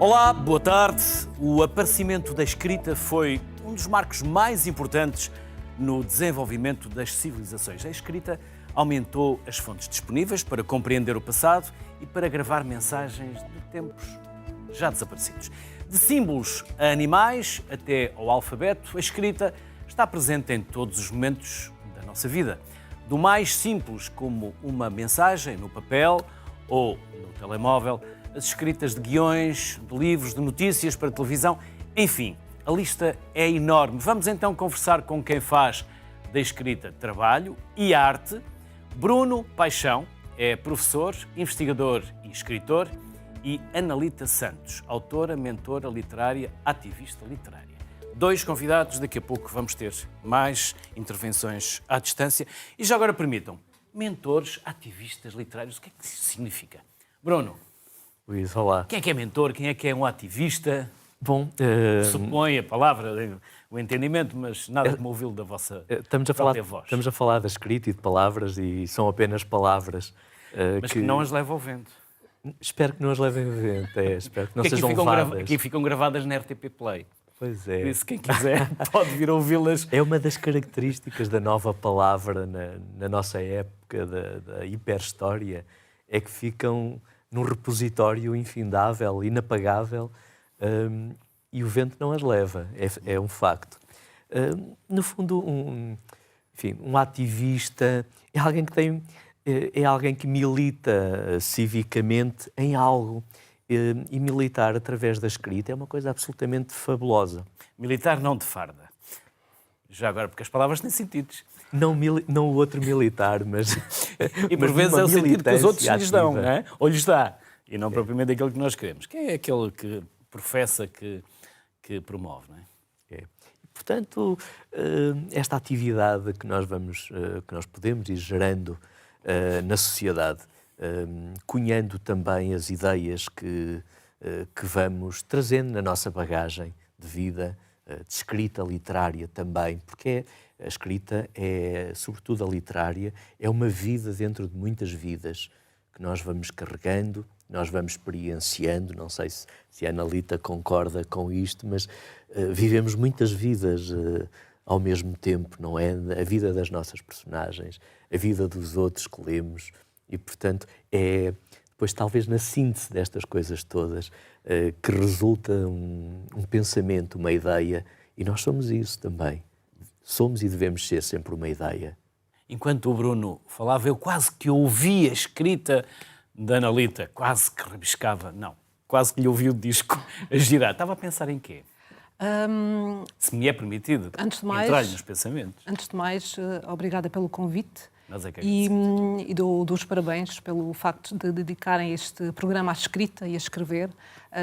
Olá, boa tarde. O aparecimento da escrita foi um dos marcos mais importantes no desenvolvimento das civilizações. A escrita aumentou as fontes disponíveis para compreender o passado e para gravar mensagens de tempos já desaparecidos. De símbolos a animais até ao alfabeto, a escrita está presente em todos os momentos da nossa vida. Do mais simples, como uma mensagem no papel ou no telemóvel, as escritas de guiões, de livros, de notícias para televisão, enfim, a lista é enorme. Vamos então conversar com quem faz da escrita trabalho e arte. Bruno Paixão é professor, investigador e escritor, e Analita Santos, autora, mentora literária, ativista literária. Dois convidados, daqui a pouco vamos ter mais intervenções à distância. E já agora permitam, mentores, ativistas literários, o que é que isso significa? Bruno. Luís, olá. Quem é mentor? Quem é um ativista? Bom, supõe a palavra, o entendimento, mas nada como ouvi-lo da vossa própria voz. Estamos a falar da escrita e de palavras e são apenas palavras. Mas que não as leva ao vento. Espero que não as levem ao vento, espero que não Porque sejam levadas. Aqui ficam gravadas na RTP Play. Pois é. Por isso, quem quiser pode vir ouvi-las. É uma das características da nova palavra na nossa época, da hiperhistória, é que ficam num repositório infindável, inapagável, e o vento não as leva, é um facto. No fundo, um ativista é alguém que milita civicamente em algo, e militar através da escrita é uma coisa absolutamente fabulosa. Militar não de farda. Já agora, porque as palavras têm sentidos. Não o outro militar, mas... E por vezes é o sentido que os outros lhes dão, ativa. não é? Ou lhes dá. E não propriamente aquele que nós queremos. Quem é aquele que professa, que promove, não é? Portanto, esta atividade que nós podemos ir gerando na sociedade, cunhando também as ideias que vamos trazendo na nossa bagagem de vida, de escrita literária também, porque a escrita sobretudo a literária, é uma vida dentro de muitas vidas que nós vamos carregando, nós vamos experienciando. Não sei se a Analita concorda com isto, mas vivemos muitas vidas ao mesmo tempo, não é? A vida das nossas personagens, a vida dos outros que lemos, e portanto depois talvez na síntese destas coisas todas que resulta um pensamento, uma ideia, e nós somos isso também. Somos e devemos ser sempre uma ideia. Enquanto o Bruno falava, eu quase que ouvi a escrita da Analita, quase que rabiscava, não, quase que lhe ouvi o disco a girar. Estava a pensar em quê? Se me é permitido entrar-lhe nos pensamentos. Antes de mais, obrigada pelo convite. Nós é que e dou os parabéns pelo facto de dedicarem este programa à escrita e a escrever.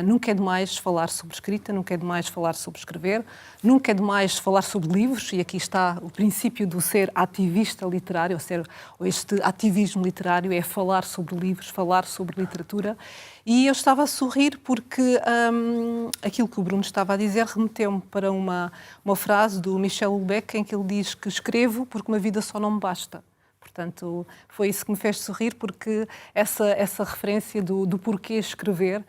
Nunca é demais falar sobre escrita, nunca é demais falar sobre escrever, nunca é demais falar sobre livros, e aqui está o princípio do ser ativista literário, ou este ativismo literário é falar sobre livros, falar sobre literatura. E eu estava a sorrir porque aquilo que o Bruno estava a dizer remeteu-me para uma frase do Michel Houellebecq, em que ele diz que escrevo porque uma vida só não me basta. Portanto, foi isso que me fez sorrir, porque essa referência do porquê escrever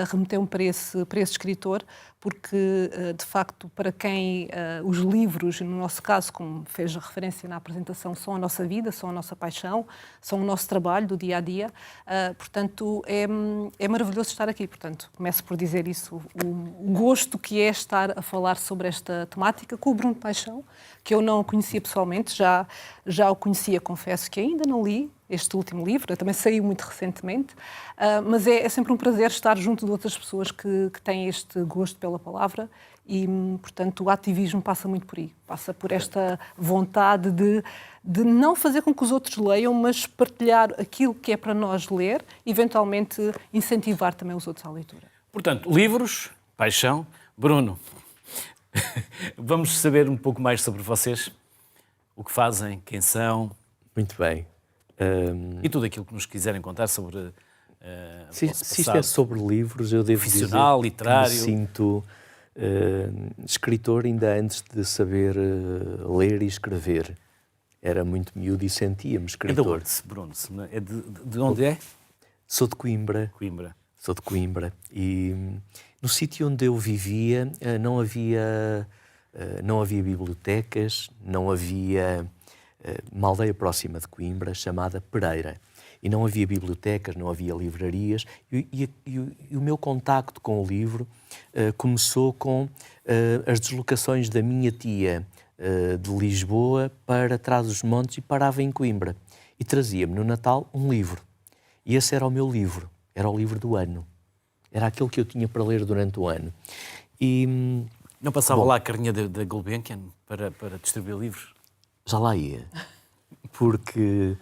remeteu-me para esse escritor, porque, de facto, para quem os livros, no nosso caso, como fez a referência na apresentação, são a nossa vida, são a nossa paixão, são o nosso trabalho do dia-a-dia, portanto, é maravilhoso estar aqui. Portanto, começo por dizer isso, o gosto que é estar a falar sobre esta temática com o Bruno Paixão, que eu não conhecia pessoalmente, já o conhecia, confesso que ainda não li este último livro, também saiu muito recentemente, mas é sempre um prazer estar junto de outras pessoas que têm este gosto pela palavra e, portanto, o ativismo passa muito por aí, passa por esta vontade de não fazer com que os outros leiam, mas partilhar aquilo que é para nós ler, eventualmente incentivar também os outros à leitura. Portanto, livros, paixão. Bruno, vamos saber um pouco mais sobre vocês, o que fazem, quem são. Muito bem. E tudo aquilo que nos quiserem contar sobre se isto é sobre livros, eu devo dizer literário. Que me sinto escritor ainda antes de saber ler e escrever. Era muito miúdo e sentia-me escritor. É de onde, Bruno? De onde é? Sou de Coimbra. Coimbra. sou de Coimbra, e no sítio onde eu vivia não havia bibliotecas, não havia uma aldeia próxima de Coimbra chamada Pereira. E não havia bibliotecas, não havia livrarias, e o meu contacto com o livro começou com as deslocações da minha tia de Lisboa para Trás-os-Montes e parava em Coimbra. E trazia-me no Natal um livro. E esse era o meu livro, era o livro do ano. Era aquele que eu tinha para ler durante o ano. E, não passava lá a carrinha da Gulbenkian para distribuir livros? Já lá ia. Porque,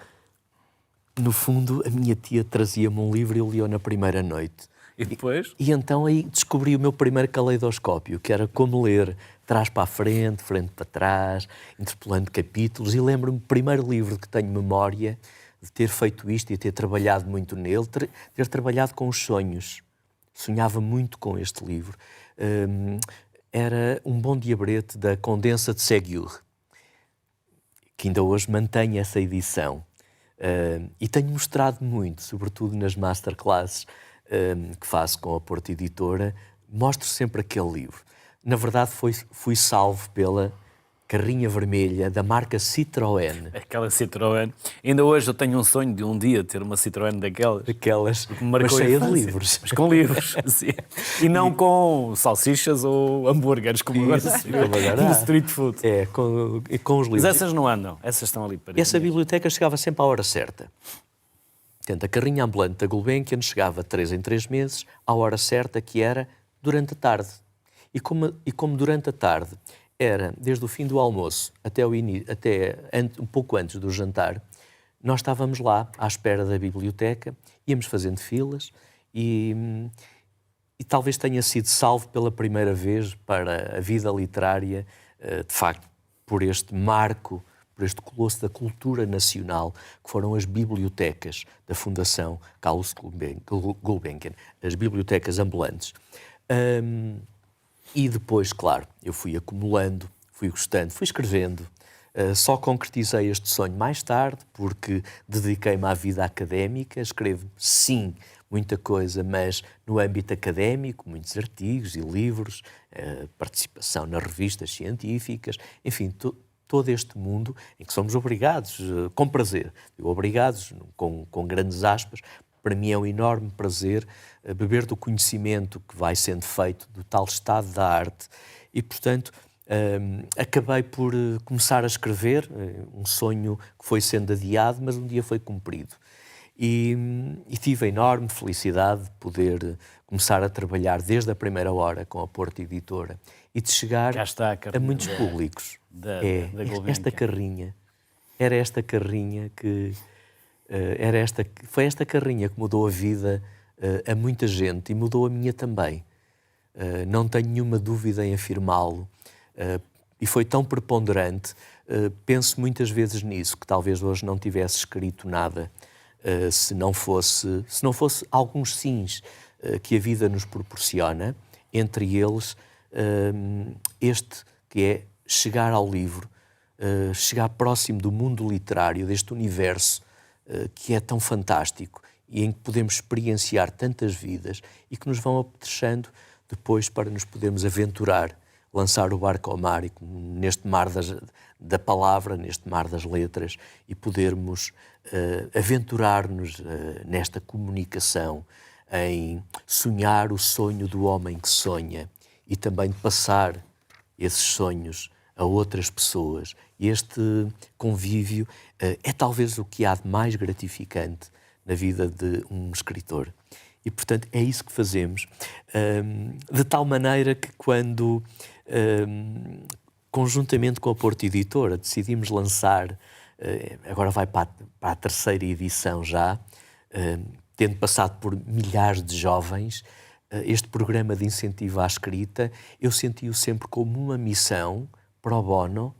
no fundo, a minha tia trazia-me um livro e eu li-o na primeira noite. E depois? E então aí descobri o meu primeiro caleidoscópio, que era como ler trás para a frente para trás, interpolando capítulos. E lembro-me, o primeiro livro que tenho memória de ter feito isto e ter trabalhado muito nele, ter trabalhado com os sonhos. Sonhava muito com este livro. Era Um Bom Diabrete, da Condensa de Ségur, que ainda hoje mantém essa edição. E tenho mostrado muito, sobretudo nas masterclasses que faço com a Porto Editora, mostro sempre aquele livro. Na verdade, fui salvo pela carrinha vermelha da marca Citroën. Aquela Citroën. Ainda hoje eu tenho um sonho de um dia ter uma Citroën daquelas. Aquelas, mas cheia de livros. Mas com livros, sim. E não com salsichas ou hambúrgueres, como agora no street food. Com os livros. Mas essas não andam, essas estão ali para Essa biblioteca chegava sempre à hora certa. Portanto, a carrinha ambulante da Gulbenkian chegava 3 em 3 meses, à hora certa, que era durante a tarde. E como durante a tarde era desde o fim do almoço até um pouco antes do jantar, nós estávamos lá à espera da biblioteca, íamos fazendo filas e talvez tenha sido salvo pela primeira vez para a vida literária, de facto, por este marco, por este colosso da cultura nacional, que foram as bibliotecas da Fundação Carlos Gulbenkian, as bibliotecas ambulantes. E depois, claro, eu fui acumulando, fui gostando, fui escrevendo. Só concretizei este sonho mais tarde, porque dediquei-me à vida académica. Escrevo, sim, muita coisa, mas no âmbito académico, muitos artigos e livros, participação nas revistas científicas, enfim, todo este mundo em que somos obrigados, com prazer, obrigados, com grandes aspas. Para mim é um enorme prazer beber do conhecimento que vai sendo feito do tal estado da arte e, portanto, acabei por começar a escrever, um sonho que foi sendo adiado, mas um dia foi cumprido. E tive a enorme felicidade de poder começar a trabalhar desde a primeira hora com a Porto Editora e de chegar a muitos públicos. Esta carrinha, era esta carrinha que... foi esta carrinha que mudou a vida a muita gente e mudou a minha também. Não tenho nenhuma dúvida em afirmá-lo. E foi tão preponderante. Penso muitas vezes nisso, que talvez hoje não tivesse escrito nada se não fosse alguns sims que a vida nos proporciona, entre eles este que é chegar ao livro, chegar próximo do mundo literário, deste universo que é tão fantástico e em que podemos experienciar tantas vidas e que nos vão apetrechando depois para nos podermos aventurar, lançar o barco ao mar e neste mar da palavra, neste mar das letras e podermos aventurar-nos nesta comunicação, em sonhar o sonho do homem que sonha e também de passar esses sonhos a outras pessoas. E este convívio é talvez o que há de mais gratificante na vida de um escritor. E, portanto, é isso que fazemos. De tal maneira que quando, conjuntamente com a Porto Editora, decidimos lançar, agora vai para a terceira edição já, tendo passado por milhares de jovens, este programa de incentivo à escrita, eu senti-o sempre como uma missão pro bono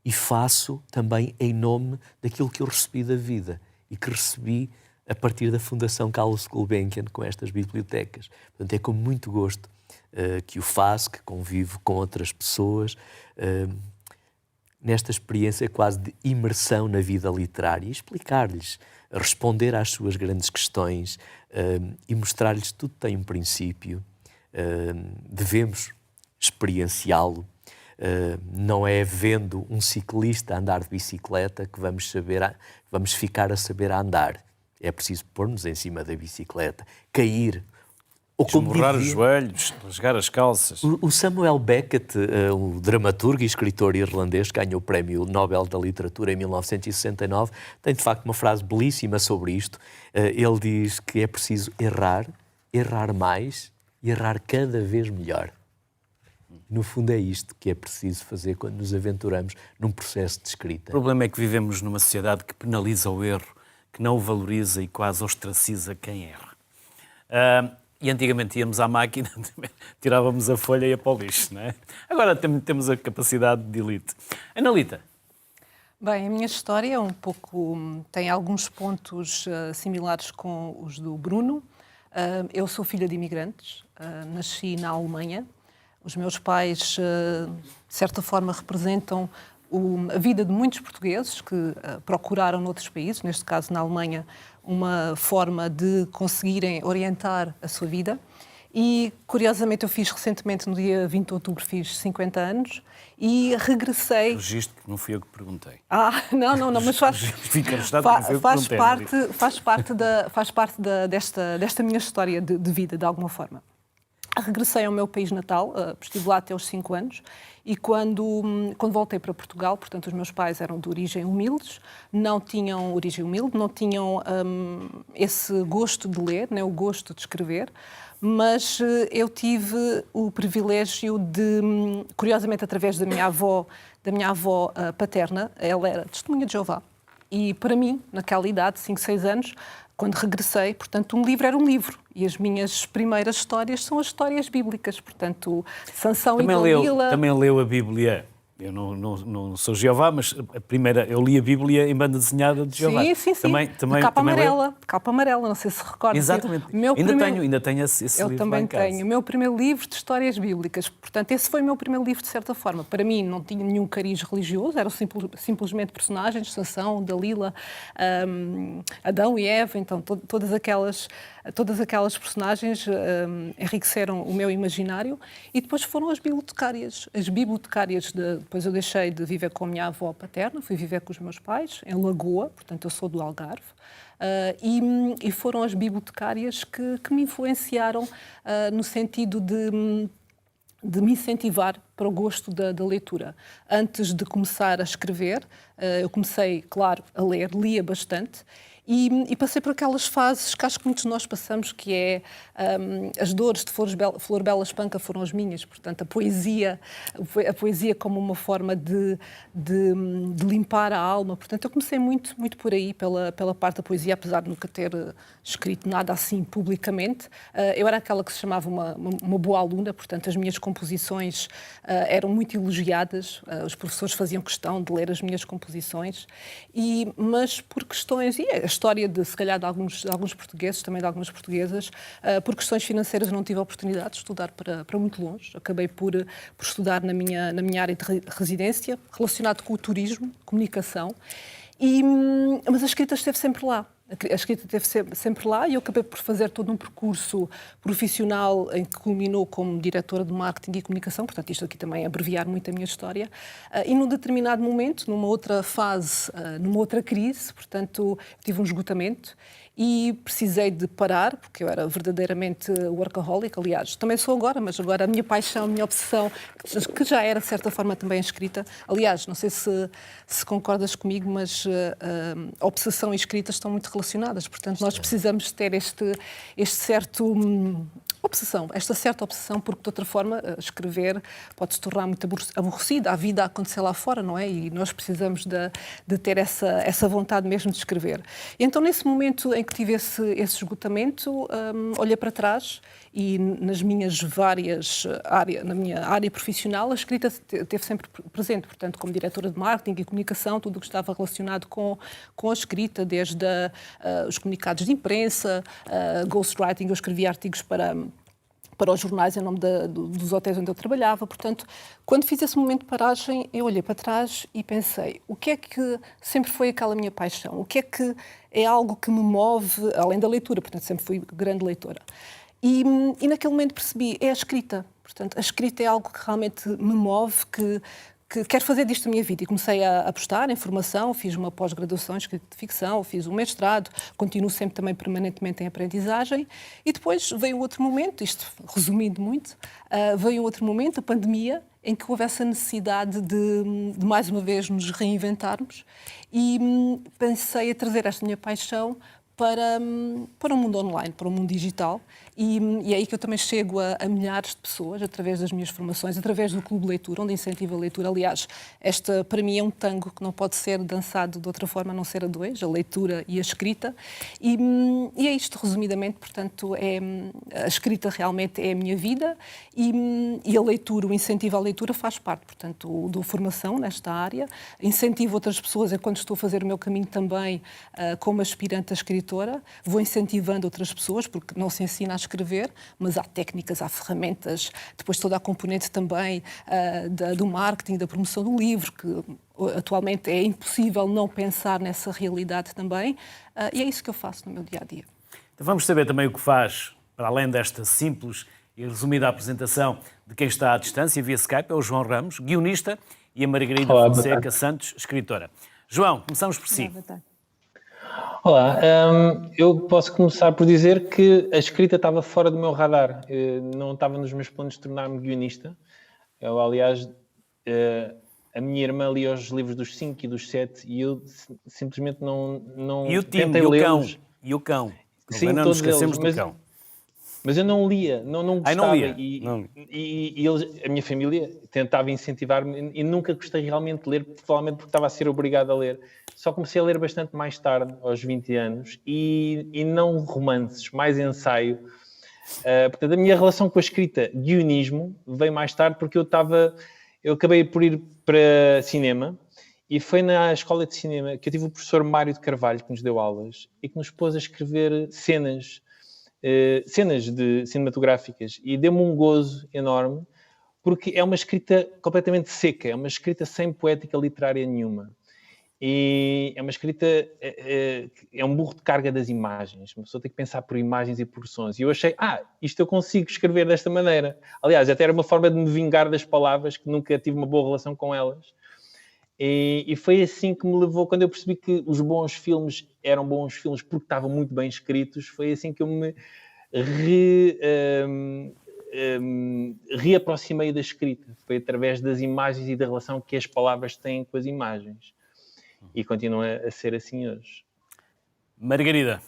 e faço também em nome daquilo que eu recebi da vida e que recebi a partir da Fundação Carlos Gulbenkian com estas bibliotecas. Portanto, é com muito gosto que o faço, que convivo com outras pessoas. nesta experiência quase de imersão na vida literária e explicar-lhes, responder às suas grandes questões e mostrar-lhes que tudo tem um princípio, devemos experienciá-lo. Não é vendo um ciclista andar de bicicleta que vamos ficar a saber andar. É preciso pôr-nos em cima da bicicleta, cair. Ou esmurrar os joelhos, rasgar as calças. O Samuel Beckett, o dramaturgo e escritor irlandês que ganhou o Prémio Nobel da Literatura em 1969, tem de facto uma frase belíssima sobre isto. Ele diz que é preciso errar, errar mais e errar cada vez melhor. No fundo é isto que é preciso fazer quando nos aventuramos num processo de escrita. O problema é que vivemos numa sociedade que penaliza o erro, que não o valoriza e quase ostraciza quem erra. E antigamente íamos à máquina, tirávamos a folha e ia para o lixo, não é? Agora temos a capacidade de delete. Analita. Bem, a minha história tem alguns pontos similares com os do Bruno. Eu sou filha de imigrantes, nasci na Alemanha. Os meus pais, de certa forma, representam a vida de muitos portugueses que procuraram noutros países, neste caso na Alemanha, uma forma de conseguirem orientar a sua vida. E, curiosamente, eu fiz recentemente, no dia 20 de outubro, fiz 50 anos e regressei... Registro, não fui eu que perguntei. Não, mas faz parte desta minha história de vida, de alguma forma. Regressei ao meu país natal, estive lá até aos 5 anos, e quando voltei para Portugal, portanto, os meus pais eram de origem humilde, não tinham esse gosto de ler, nem o gosto de escrever, mas eu tive o privilégio de, curiosamente, através da minha avó paterna, ela era testemunha de Jeová, e para mim, naquela idade, 5, 6 anos, quando regressei, portanto, um livro era um livro. E as minhas primeiras histórias são as histórias bíblicas. Portanto, Sansão e Dalila... Também leu a Bíblia. Eu não sou Jeová, mas a primeira, eu li a Bíblia em banda desenhada de Jeová. Sim. De capa amarela, não sei se recorda. Exatamente. Ainda tenho esse livro. Eu também tenho. O meu primeiro livro de histórias bíblicas. Portanto, esse foi o meu primeiro livro, de certa forma. Para mim, não tinha nenhum cariz religioso, eram simplesmente personagens, Sansão, Dalila, Adão e Eva, então todas aquelas personagens enriqueceram o meu imaginário. E depois foram as bibliotecárias. Depois eu deixei de viver com a minha avó paterna, fui viver com os meus pais, em Lagoa, portanto eu sou do Algarve, e foram as bibliotecárias que me influenciaram no sentido de me incentivar para o gosto da leitura. Antes de começar a escrever, eu comecei, claro, a ler, lia bastante, e passei por aquelas fases que acho que muitos de nós passamos, que é as dores de Flor Bela Espanca foram as minhas, portanto, a poesia como uma forma de limpar a alma. Portanto, eu comecei muito por aí, pela parte da poesia, apesar de nunca ter escrito nada assim publicamente. Eu era aquela que se chamava uma boa aluna, portanto, as minhas composições eram muito elogiadas, os professores faziam questão de ler as minhas composições, mas por questões... a história, se calhar, de alguns portugueses, também de algumas portuguesas, por questões financeiras não tive a oportunidade de estudar para muito longe. Acabei por estudar na minha área de residência, relacionado com o turismo, comunicação, mas a escrita esteve sempre lá. A escrita esteve sempre lá e eu acabei por fazer todo um percurso profissional em que culminou como diretora de marketing e comunicação, portanto isto aqui também é abreviar muito a minha história, e num determinado momento, numa outra fase, numa outra crise, portanto tive um esgotamento e precisei de parar, porque eu era verdadeiramente workaholic, aliás, também sou agora, mas agora a minha paixão, a minha obsessão, que já era de certa forma também escrita, aliás, não sei se concordas comigo, mas a obsessão e escrita estão muito relacionadas, portanto nós precisamos ter esta certa obsessão, porque de outra forma escrever pode se tornar muito aborrecida, a vida a acontecer lá fora, não é? E nós precisamos de ter essa vontade mesmo de escrever. E então, nesse momento em que tive esse esgotamento, olhei para trás e nas minhas várias áreas, na minha área profissional, a escrita esteve sempre presente, portanto, como diretora de marketing e comunicação, tudo o que estava relacionado com a escrita, desde os comunicados de imprensa, ghostwriting, eu escrevia artigos para para os jornais em nome dos hotéis onde eu trabalhava. Portanto, quando fiz esse momento de paragem, eu olhei para trás e pensei, o que é que sempre foi aquela minha paixão? O que é que é algo que me move, além da leitura, portanto, sempre fui grande leitora. E naquele momento percebi, é a escrita. Portanto, a escrita é algo que realmente me move, que quero fazer disto a minha vida. E comecei a apostar em formação, fiz uma pós-graduação em escrita de ficção, fiz um mestrado, continuo sempre também permanentemente em aprendizagem. E depois veio outro momento, isto resumindo muito, veio outro momento, a pandemia, em que houve essa necessidade de mais uma vez nos reinventarmos e pensei a trazer esta minha paixão para o mundo online, para o mundo digital. E é aí que eu também chego a milhares de pessoas, através das minhas formações, através do Clube de Leitura, onde incentivo a leitura. Aliás, esta para mim é um tango que não pode ser dançado de outra forma a não ser a dois, a leitura e a escrita. E é isto, resumidamente, portanto, a escrita realmente é a minha vida e a leitura, o incentivo à leitura faz parte, portanto, da formação nesta área. Incentivo outras pessoas, enquanto estou a fazer o meu caminho também como aspirante a escritora, vou incentivando outras pessoas, porque não se ensina a escrever, mas há técnicas, há ferramentas, depois toda a componente também do marketing, da promoção do livro, que atualmente é impossível não pensar nessa realidade também, e é isso que eu faço no meu dia-a-dia. Então vamos saber também o que faz, para além desta simples e resumida apresentação de quem está à distância via Skype, é o João Ramos, guionista, e a Margarida Fonseca Santos, escritora. João, começamos por si. Olá, eu posso começar por dizer que a escrita estava fora do meu radar, não estava nos meus planos de tornar-me guionista. Eu, aliás, a minha irmã lia os livros dos 5 e dos 7 e eu simplesmente não E o Tim, tentei e o lê-los. cão, e o cão. Sim, não nos todos esquecemos eles, do cão. Mas eu não lia, não gostava. Não lia? E eles, a minha família tentava incentivar-me e nunca gostei realmente de ler, provavelmente porque estava a ser obrigado a ler. Só comecei a ler bastante mais tarde, aos 20 anos, e não romances, mais ensaio. Portanto, a minha relação com a escrita, guionismo, veio mais tarde porque eu acabei por ir para cinema e foi na escola de cinema que eu tive o professor Mário de Carvalho que nos deu aulas e que nos pôs a escrever cenas cinematográficas e deu-me um gozo enorme porque é uma escrita completamente seca, é uma escrita sem poética literária nenhuma. E é uma escrita, é um burro de carga das imagens. Uma pessoa tem que pensar por imagens e por sons. E eu achei, isto eu consigo escrever desta maneira. Aliás, até era uma forma de me vingar das palavras, que nunca tive uma boa relação com elas. E foi assim que me levou, quando eu percebi que os bons filmes eram bons filmes porque estavam muito bem escritos, foi assim que eu me reaproximei da escrita. Foi através das imagens e da relação que as palavras têm com as imagens. E continua a ser assim hoje. Margarida.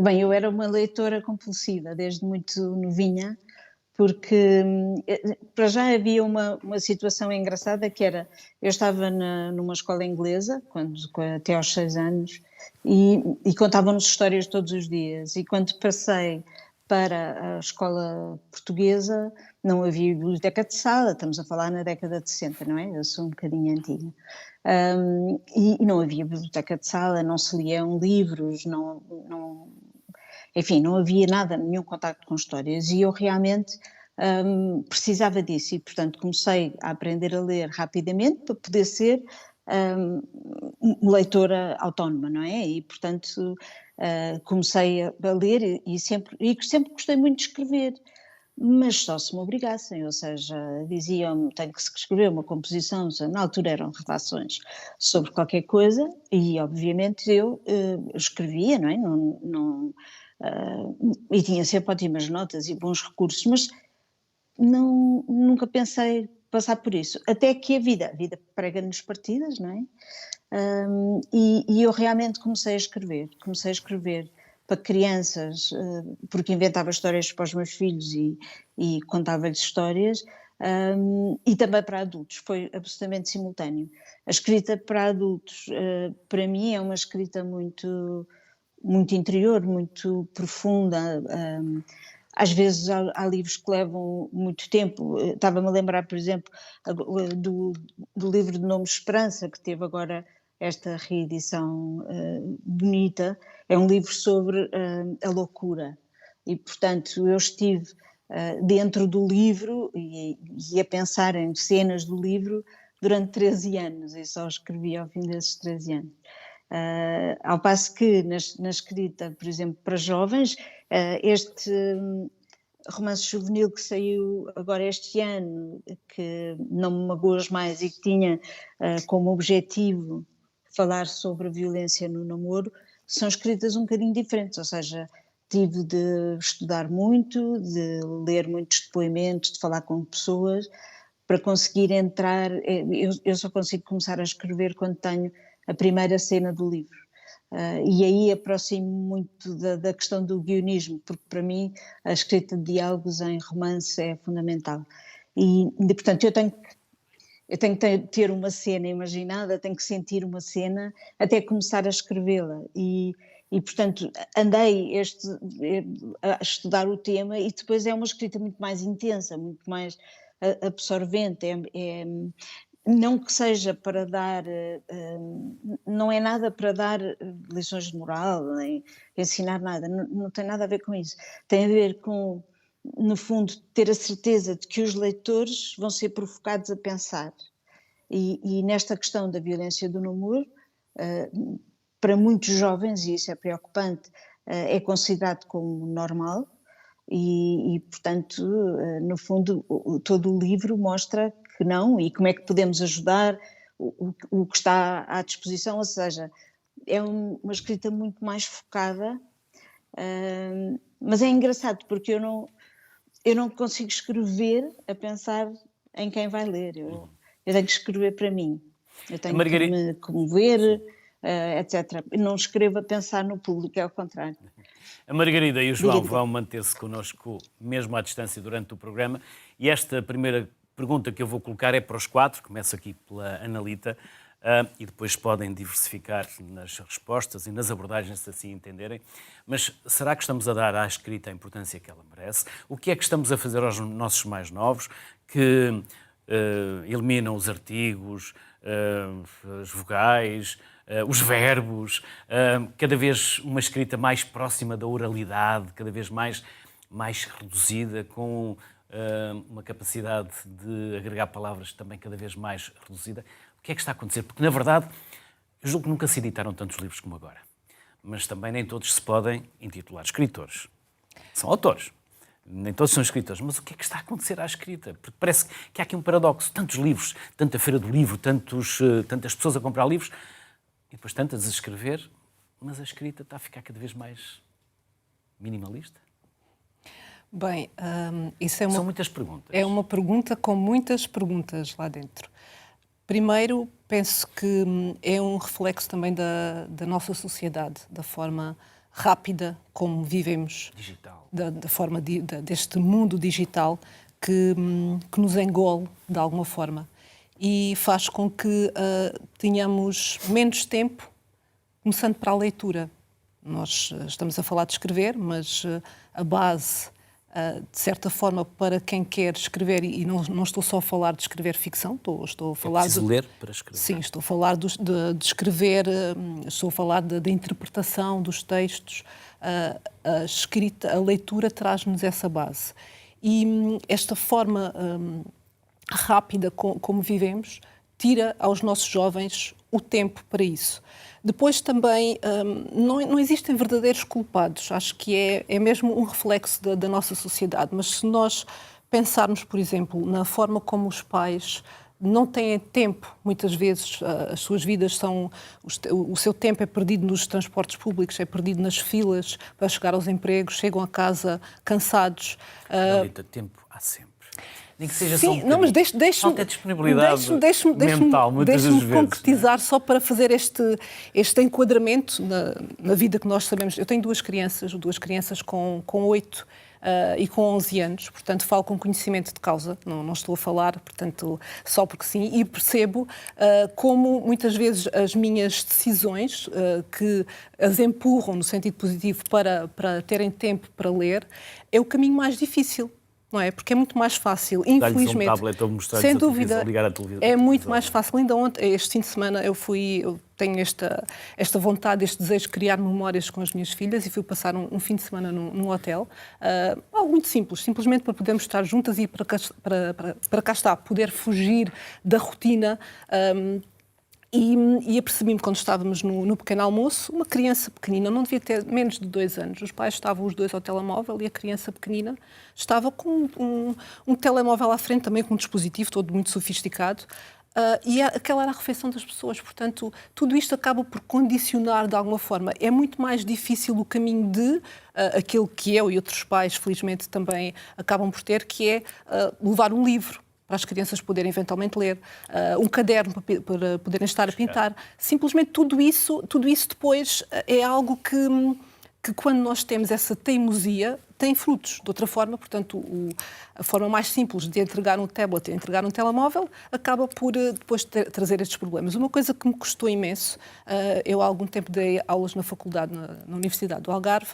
Bem, eu era uma leitora compulsiva desde muito novinha, porque para já havia uma situação engraçada que era, eu estava numa escola inglesa, até aos 6 anos, e contavam-nos histórias todos os dias, e quando passei para a escola portuguesa não havia biblioteca de sala, estamos a falar na década de 60, não é? Eu sou um bocadinho antiga. E não havia biblioteca de sala, não se liam livros, enfim, não havia nada, nenhum contacto com histórias, e eu realmente precisava disso, e portanto comecei a aprender a ler rapidamente para poder ser leitora autónoma, não é? E portanto comecei a ler e sempre gostei muito de escrever, mas só se me obrigassem, ou seja, diziam-me, tenho que escrever uma composição, na altura eram redações sobre qualquer coisa, e obviamente eu escrevia, não é? E tinha sempre ótimas notas e bons recursos, mas nunca pensei passar por isso, até que a vida prega-nos partidas, não é? E eu realmente comecei a escrever para crianças, porque inventava histórias para os meus filhos e contava-lhes histórias, e também para adultos, foi absolutamente simultâneo. A escrita para adultos, para mim, é uma escrita muito, muito interior, muito profunda. Às vezes há livros que levam muito tempo. Estava-me a lembrar, por exemplo, do livro de nome Esperança, que teve agora esta reedição bonita. É um livro sobre a loucura. E, portanto, eu estive dentro do livro e a pensar em cenas do livro durante 13 anos, e só escrevi ao fim desses 13 anos. Ao passo que na escrita, por exemplo, para jovens, este romance juvenil que saiu agora este ano, que não me magoas mais e que tinha como objetivo falar sobre a violência no namoro, são escritas um bocadinho diferentes, ou seja, tive de estudar muito, de ler muitos depoimentos, de falar com pessoas, para conseguir entrar. Eu só consigo começar a escrever quando tenho a primeira cena do livro. E aí aproximo muito da questão do guionismo, porque para mim a escrita de diálogos em romance é fundamental. E portanto, eu tenho que ter uma cena imaginada, tenho que sentir uma cena até começar a escrevê-la. E portanto, andei a estudar o tema, e depois é uma escrita muito mais intensa, muito mais absorvente. Não que seja para dar, não é nada para dar lições de moral, nem ensinar nada, não tem nada a ver com isso. Tem a ver com, no fundo, ter a certeza de que os leitores vão ser provocados a pensar. E nesta questão da violência do namoro, para muitos jovens, e isso é preocupante, é considerado como normal, e portanto, no fundo, todo o livro mostra que não, e como é que podemos ajudar o que está à disposição, ou seja, é uma escrita muito mais focada, mas é engraçado porque eu não consigo escrever a pensar em quem vai ler, eu tenho que escrever para mim, eu tenho que me comover, etc. Eu não escrevo a pensar no público, é ao contrário. A Margarida e o João vão manter-se connosco mesmo à distância durante o programa, e esta primeira pergunta que eu vou colocar é para os quatro, começo aqui pela Analita, e depois podem diversificar nas respostas e nas abordagens, se assim entenderem. Mas será que estamos a dar à escrita a importância que ela merece? O que é que estamos a fazer aos nossos mais novos, que eliminam os artigos, as vogais, os verbos, cada vez uma escrita mais próxima da oralidade, cada vez mais reduzida, com uma capacidade de agregar palavras também cada vez mais reduzida? O que é que está a acontecer? Porque, na verdade, eu julgo que nunca se editaram tantos livros como agora. Mas também nem todos se podem intitular escritores. São autores. Nem todos são escritores. Mas o que é que está a acontecer à escrita? Porque parece que há aqui um paradoxo. Tantos livros, tanta feira do livro, tantas pessoas a comprar livros, e depois tantas a escrever, mas a escrita está a ficar cada vez mais minimalista? Bem, isso São muitas perguntas. É uma pergunta com muitas perguntas lá dentro. Primeiro, penso que é um reflexo também da nossa sociedade, da forma rápida como vivemos, digital, da forma deste mundo digital que nos engole de alguma forma e faz com que tenhamos menos tempo, começando para a leitura. Nós estamos a falar de escrever, mas a base, de certa forma, para quem quer escrever, e não estou só a falar de escrever ficção, estou a falar de ler para escrever. Sim, estou a falar de escrever, estou a falar da interpretação dos textos, a escrita, a leitura traz-nos essa base. E esta forma rápida como vivemos tira aos nossos jovens o tempo para isso. Depois também não existem verdadeiros culpados, acho que é mesmo um reflexo da nossa sociedade, mas se nós pensarmos, por exemplo, na forma como os pais não têm tempo, muitas vezes as suas vidas o seu tempo é perdido nos transportes públicos, é perdido nas filas para chegar aos empregos, chegam a casa cansados. Analita, tempo há sempre. Nem que seja sim, só não, mas deixe-me falta de disponibilidade mental, muitas das vezes. Concretizar só para fazer este enquadramento na vida que nós sabemos. Eu tenho duas crianças com 8 e com 11 anos, portanto falo com conhecimento de causa, não estou a falar, portanto, só porque sim, e percebo como muitas vezes as minhas decisões, que as empurram no sentido positivo para terem tempo para ler, é o caminho mais difícil. Não é? Porque é muito mais fácil, infelizmente, um tablet ou mostrar-lhes sem a dúvida, ligar a televisão. é muito mais fácil. Ainda ontem, este fim de semana, eu tenho esta vontade, este desejo de criar memórias com as minhas filhas e fui passar um fim de semana num hotel. Algo muito simples, simplesmente para podermos estar juntas e para cá está, poder fugir da rotina. E apercebi-me, quando estávamos no pequeno almoço, uma criança pequenina, não devia ter menos de 2 anos. Os pais estavam os dois ao telemóvel e a criança pequenina estava com um telemóvel à frente, também com um dispositivo todo muito sofisticado. E aquela era a refeição das pessoas. Portanto, tudo isto acaba por condicionar de alguma forma. É muito mais difícil o caminho de aquilo que eu e outros pais, felizmente, também acabam por ter, que é levar um livro para as crianças poderem eventualmente ler, um caderno para poderem estar a pintar. Simplesmente tudo isso depois é algo que quando nós temos essa teimosia, tem frutos. De outra forma, portanto, a forma mais simples de entregar um tablet e entregar um telemóvel acaba por depois trazer estes problemas. Uma coisa que me custou imenso, eu há algum tempo dei aulas na faculdade, na Universidade do Algarve,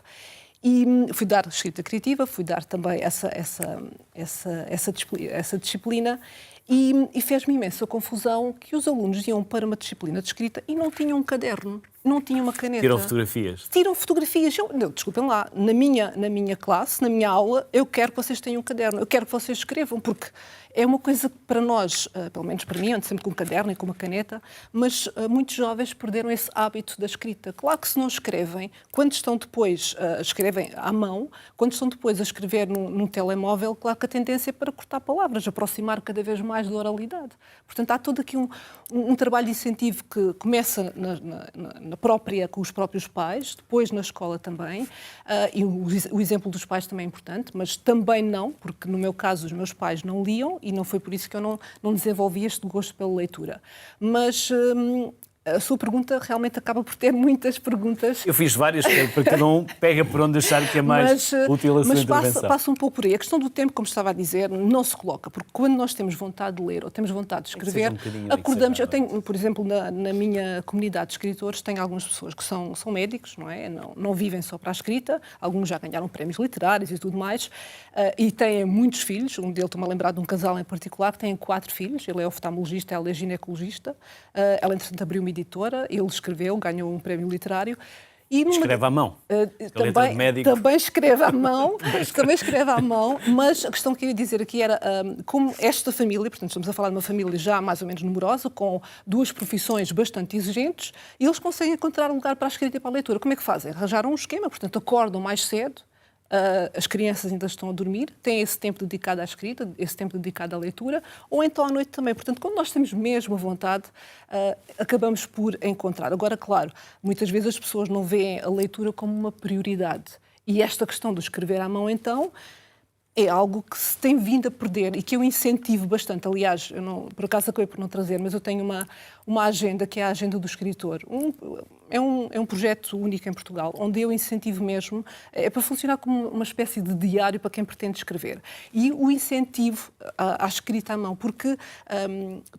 e fui dar escrita criativa, fui dar também essa disciplina e fez-me imensa confusão que os alunos iam para uma disciplina de escrita e não tinham um caderno, não tinham uma caneta. Tiram fotografias. Tiram fotografias. Desculpem lá, na minha classe, na minha aula, eu quero que vocês tenham um caderno, eu quero que vocês escrevam, porque é uma coisa que para nós, pelo menos para mim, ando sempre com um caderno e com uma caneta, mas muitos jovens perderam esse hábito da escrita. Claro que se não escrevem, quando estão depois, escrevem à mão, quando estão depois a escrever num telemóvel, claro que a tendência é para cortar palavras, aproximar cada vez mais da oralidade. Portanto, há todo aqui um trabalho de incentivo que começa com os próprios pais, depois na escola também, e o exemplo dos pais também é importante, mas também não, porque no meu caso os meus pais não liam e não foi por isso que eu não desenvolvi este gosto pela leitura. Mas a sua pergunta realmente acaba por ter muitas perguntas. Eu fiz várias, para cada um pega por onde achar que é mais útil a sua intervenção. Mas passa um pouco por aí. A questão do tempo, como estava a dizer, não se coloca, porque quando nós temos vontade de ler ou temos vontade de escrever, acordamos. Eu tenho, por exemplo, na minha comunidade de escritores, tenho algumas pessoas que são médicos, não é? Não vivem só para a escrita, alguns já ganharam prémios literários e tudo mais, e têm muitos filhos. Um deles, estou-me a lembrar de um casal em particular que tem 4 filhos, ele é oftalmologista, ela é ginecologista, ela, entretanto, abriu uma editora, ele escreveu, ganhou um prémio literário. E escreve à mão. Também escreve à mão, mas a questão que eu ia dizer aqui era como esta família, portanto estamos a falar de uma família já mais ou menos numerosa, com 2 profissões bastante exigentes, e eles conseguem encontrar um lugar para a escrita e para a leitura. Como é que fazem? Arranjaram um esquema, portanto acordam mais cedo, as crianças ainda estão a dormir, têm esse tempo dedicado à escrita, esse tempo dedicado à leitura, ou então à noite também. Portanto, quando nós temos mesmo a vontade, acabamos por encontrar. Agora, claro, muitas vezes as pessoas não veem a leitura como uma prioridade. E esta questão do escrever à mão, então, é algo que se tem vindo a perder e que eu incentivo bastante. Aliás, por acaso acabei por não trazer, mas eu tenho uma agenda que é a Agenda do Escritor. É um projeto único em Portugal, onde eu incentivo mesmo, é para funcionar como uma espécie de diário para quem pretende escrever. E o incentivo à escrita à mão, porque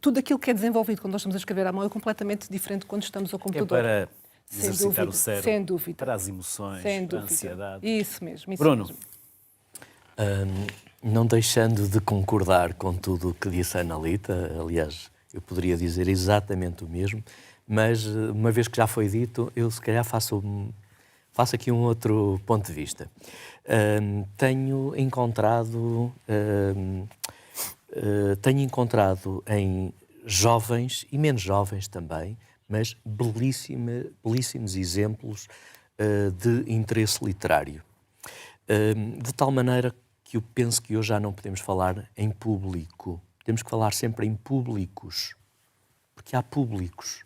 tudo aquilo que é desenvolvido quando nós estamos a escrever à mão é completamente diferente quando estamos ao computador. É para exercitar o cérebro, sem dúvida. para as emoções, para a ansiedade. Isso mesmo. Bruno? Mesmo. Não deixando de concordar com tudo o que disse a Ana Lita, aliás, eu poderia dizer exatamente o mesmo, mas uma vez que já foi dito, eu se calhar faço aqui um outro ponto de vista. Tenho encontrado em jovens, e menos jovens também, mas belíssimos exemplos de interesse literário. De tal maneira que eu penso que hoje já não podemos falar em público. Temos que falar sempre em públicos. Porque há públicos.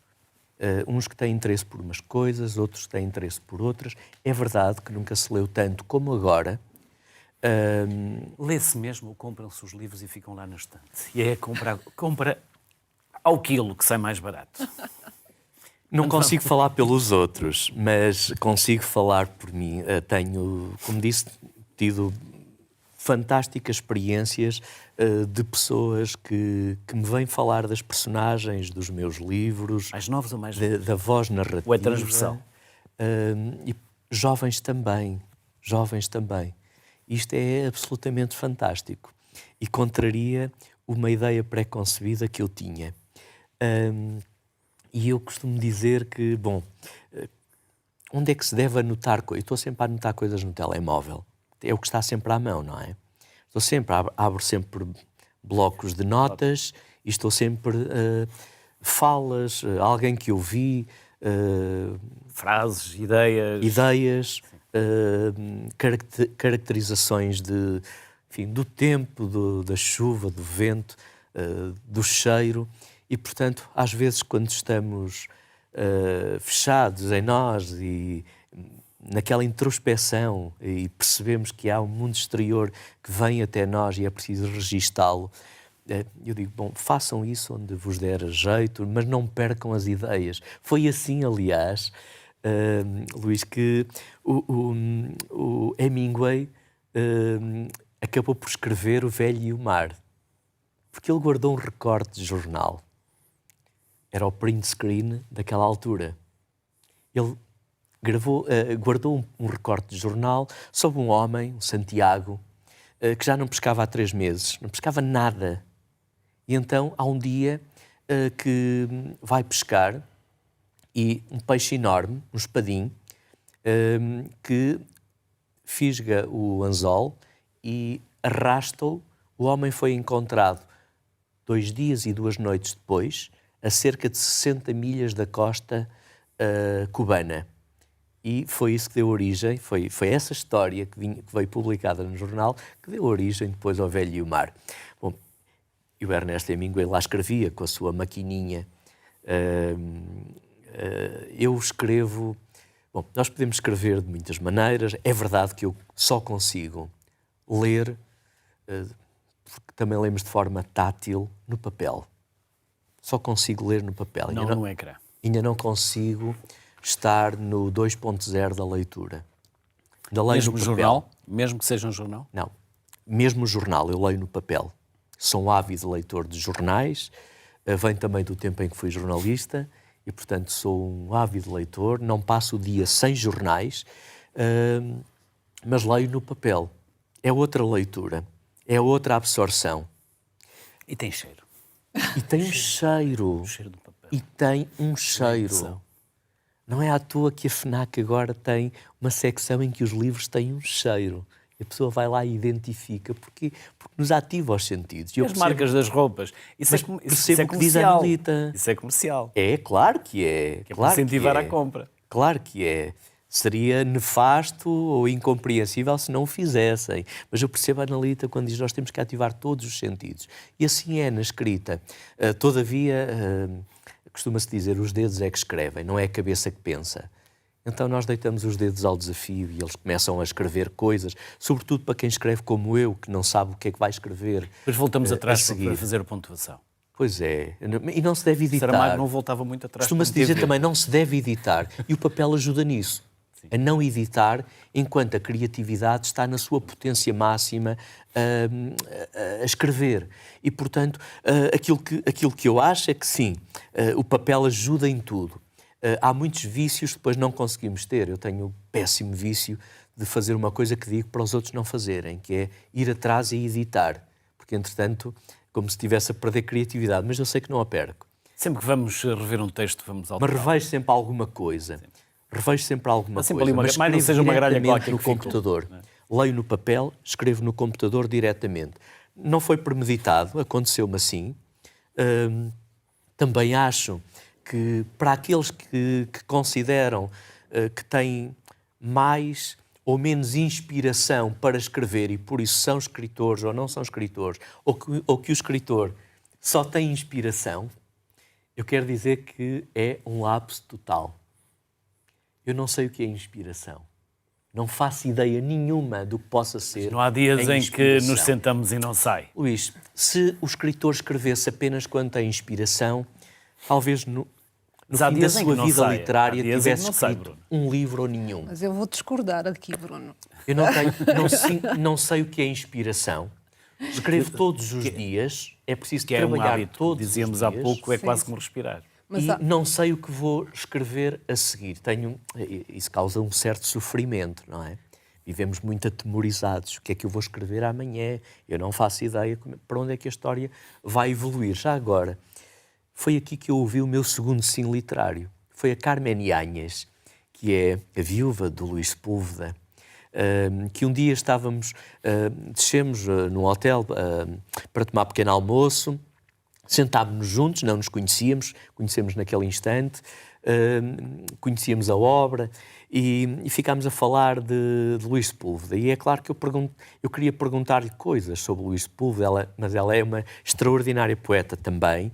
Uns que têm interesse por umas coisas, outros que têm interesse por outras. É verdade que nunca se leu tanto como agora. Lê-se mesmo, compram-se os livros e ficam lá na estante. E é compra ao quilo, que sai mais barato. Não consigo falar pelos outros, mas consigo falar por mim. Tenho, como disse, tido fantásticas experiências de pessoas que me vêm falar das personagens dos meus livros. Mais novos ou mais velhos? Da voz narrativa. Ou é transversal? E jovens também. Isto é absolutamente fantástico. E contraria uma ideia pré-concebida que eu tinha. E eu costumo dizer que, bom, onde é que se deve anotar coisas? Estou sempre a anotar coisas no telemóvel. É o que está sempre à mão, não é? Estou sempre, abro sempre blocos de notas e estou sempre falas, alguém que eu vi, frases, ideias, caracterizações enfim, do tempo, da chuva, do vento, do cheiro. E, portanto, às vezes, quando estamos fechados em nós e naquela introspeção e percebemos que há um mundo exterior que vem até nós e é preciso registá-lo, eu digo, bom, façam isso onde vos der jeito, mas não percam as ideias. Foi assim, aliás, Luís, que o Hemingway acabou por escrever O Velho e o Mar, porque ele guardou um recorte de jornal. Era o print screen daquela altura. Ele guardou um recorte de jornal sobre um homem, um Santiago, que já não pescava há 3 meses, não pescava nada. E então há um dia que vai pescar e um peixe enorme, um espadim, que fisga o anzol e arrasta-o. O homem foi encontrado 2 dias e 2 noites depois, a cerca de 60 milhas da costa cubana. E foi isso que deu origem, foi essa história que veio publicada no jornal, que deu origem depois ao Velho e o Mar. Bom, e o Ernesto Hemingway lá escrevia com a sua maquininha. Eu escrevo... Bom, nós podemos escrever de muitas maneiras. É verdade que eu só consigo ler, porque também lemos de forma tátil, no papel. Só consigo ler no papel. Não no ecrã. Ainda não consigo estar no 2.0 da leitura. Ainda leio Mesmo no jornal? Mesmo que seja um jornal? Não. Mesmo o jornal, eu leio no papel. Sou um ávido leitor de jornais, venho também do tempo em que fui jornalista e, portanto, sou um ávido leitor. Não passo o dia sem jornais, mas leio no papel. É outra leitura, é outra absorção. E tem cheiro. E tem um cheiro. O cheiro do papel. E tem um cheiro. Não é à toa que a FNAC agora tem uma secção em que os livros têm um cheiro. E a pessoa vai lá e identifica, porque nos ativa os sentidos. E as marcas das roupas. Isso é percebo que diz a comercial. Anelita. Isso é comercial. É, claro que é. Que é claro para incentivar que é. a compra. Claro que é. Seria nefasto ou incompreensível se não o fizessem. Mas eu percebo a Anelita quando diz que nós temos que ativar todos os sentidos. E assim é na escrita. Todavia, costuma-se dizer, os dedos é que escrevem, não é a cabeça que pensa. Então nós deitamos os dedos ao desafio e eles começam a escrever coisas, sobretudo para quem escreve como eu, que não sabe o que é que vai escrever. Depois voltamos atrás a para fazer a pontuação. Pois é, e não se deve editar. Saramago não voltava muito atrás. Costuma-se dizer também, não se deve editar. E o papel ajuda nisso. Sim. A não editar, enquanto a criatividade está na sua potência máxima a escrever. E, portanto, aquilo que eu acho é que sim, o papel ajuda em tudo. Há muitos vícios que depois não conseguimos ter. Eu tenho o péssimo vício de fazer uma coisa que digo para os outros não fazerem, que é ir atrás e editar. Porque, entretanto, como se estivesse a perder criatividade, mas eu sei que não a perco. Sempre que vamos rever um texto, vamos alterar. Mas revejo sempre alguma coisa. Sim. Revejo sempre alguma sempre coisa. Ali mais não seja uma gralha qualquer no computador. Leio no papel, escrevo no computador diretamente. Não foi premeditado, aconteceu-me assim. Também acho que para aqueles que consideram que têm mais ou menos inspiração para escrever e por isso são escritores ou não são escritores, ou que o escritor só tem inspiração, eu quero dizer que é um lapso total. Eu não sei o que é inspiração. Não faço ideia nenhuma do que possa ser. Mas não há dias em que nos sentamos e não sai. Luís, se o escritor escrevesse apenas quando tem inspiração, talvez no fim da sua vida literária tivesse escrito um livro ou nenhum. Mas eu vou discordar aqui, Bruno. Eu não sei o que é inspiração. Escrevo todos os dias. É preciso trabalhar hábito, todos os dias. Dizíamos há pouco, é quase como respirar. Mas e não sei o que vou escrever a seguir. Isso causa um certo sofrimento, não é? Vivemos muito atemorizados. O que é que eu vou escrever amanhã? Eu não faço ideia para onde é que a história vai evoluir. Já agora, foi aqui que eu ouvi o meu segundo sim literário. Foi a Carmen Yanhas, que é a viúva do Luís Sepúlveda, que um dia descemos num hotel para tomar pequeno almoço, sentámos-nos juntos, não nos conhecemos naquele instante, conhecíamos a obra e ficámos a falar de Luís Sepúlveda. E é claro que eu queria perguntar-lhe coisas sobre Luís Sepúlveda, mas ela é uma extraordinária poeta também,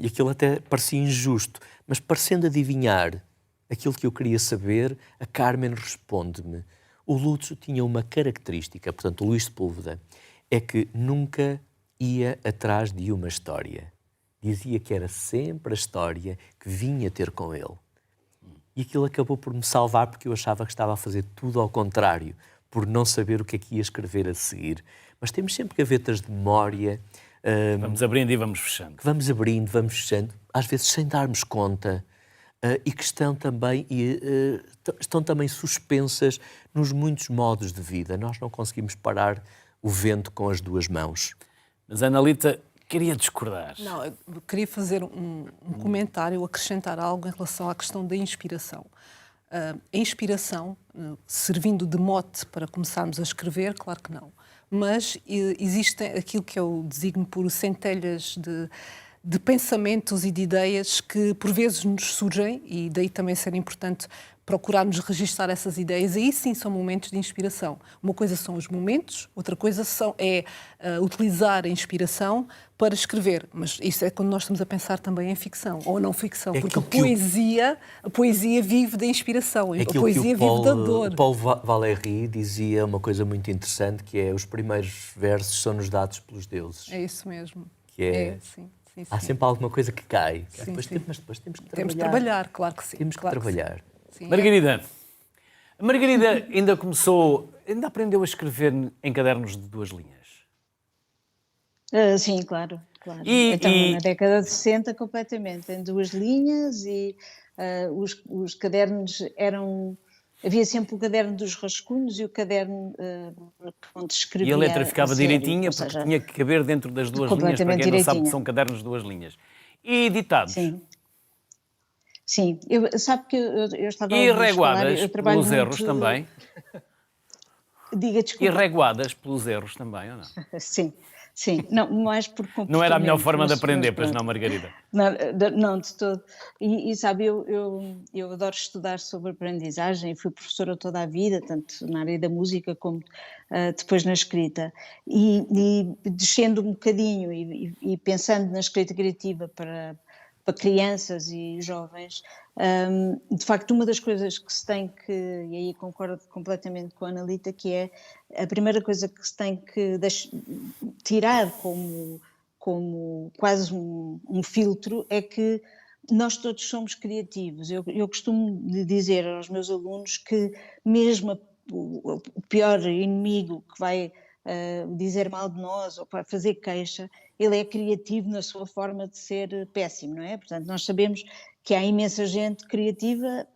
e aquilo até parecia injusto, mas parecendo adivinhar aquilo que eu queria saber, a Carmen responde-me: o Lúcio tinha uma característica, portanto, o Luís Sepúlveda, é que nunca ia atrás de uma história. Dizia que era sempre a história que vinha ter com ele. E aquilo acabou por me salvar, porque eu achava que estava a fazer tudo ao contrário, por não saber o que é que ia escrever a seguir. Mas temos sempre gavetas de memória. Vamos abrindo e vamos fechando. Que vamos abrindo, vamos fechando, às vezes sem darmos conta, e que estão também suspensas nos muitos modos de vida. Nós não conseguimos parar o vento com as duas mãos. Mas, Analita, queria discordar. Não, eu queria fazer um comentário, acrescentar algo em relação à questão da inspiração. A inspiração, servindo de mote para começarmos a escrever, claro que não. Mas existe aquilo que eu designo por centelhas de pensamentos e de ideias que por vezes nos surgem, e daí também ser importante procurarmos registrar essas ideias. Aí sim são momentos de inspiração. Uma coisa são os momentos, outra coisa é utilizar a inspiração para escrever. Mas isso é quando nós estamos a pensar também em ficção ou não ficção, porque a poesia vive da inspiração, a poesia vive da dor. O Paul Valéry dizia uma coisa muito interessante, que é: os primeiros versos são-nos dados pelos deuses. É isso mesmo. Que é... Sim. Há sempre alguma coisa que cai. Sim, mas depois temos que trabalhar. Temos de trabalhar, claro que sim. Temos que trabalhar. Sim, Margarida, a Margarida ainda aprendeu a escrever em cadernos de 2 linhas? Sim, claro. Então, na década de 60, completamente, em 2 linhas, e os cadernos eram... Havia sempre o caderno dos rascunhos e o caderno onde se escrevia. E a letra ficava direitinha, porque tinha que caber dentro das 2 linhas, para quem não sabe que são cadernos de 2 linhas. E ditados? Sim. Sabe que eu estava e a reguadas pelos erros muito... também? Diga, desculpa. E reguadas pelos erros também, ou não? Sim. Não, mais por comportamento. Não era a melhor forma de aprender, pois não, Margarida? Não, de todo. E sabe, eu adoro estudar sobre aprendizagem, fui professora toda a vida, tanto na área da música como depois na escrita. E descendo um bocadinho e pensando na escrita criativa para crianças e jovens, de facto, uma das coisas que se tem que, e aí concordo completamente com a Analita, que é a primeira coisa que se tem que tirar como quase um filtro, é que nós todos somos criativos. Eu costumo dizer aos meus alunos que mesmo o pior inimigo que vai dizer mal de nós ou para fazer queixa, ele é criativo na sua forma de ser péssimo, não é? Portanto, nós sabemos que há imensa gente criativa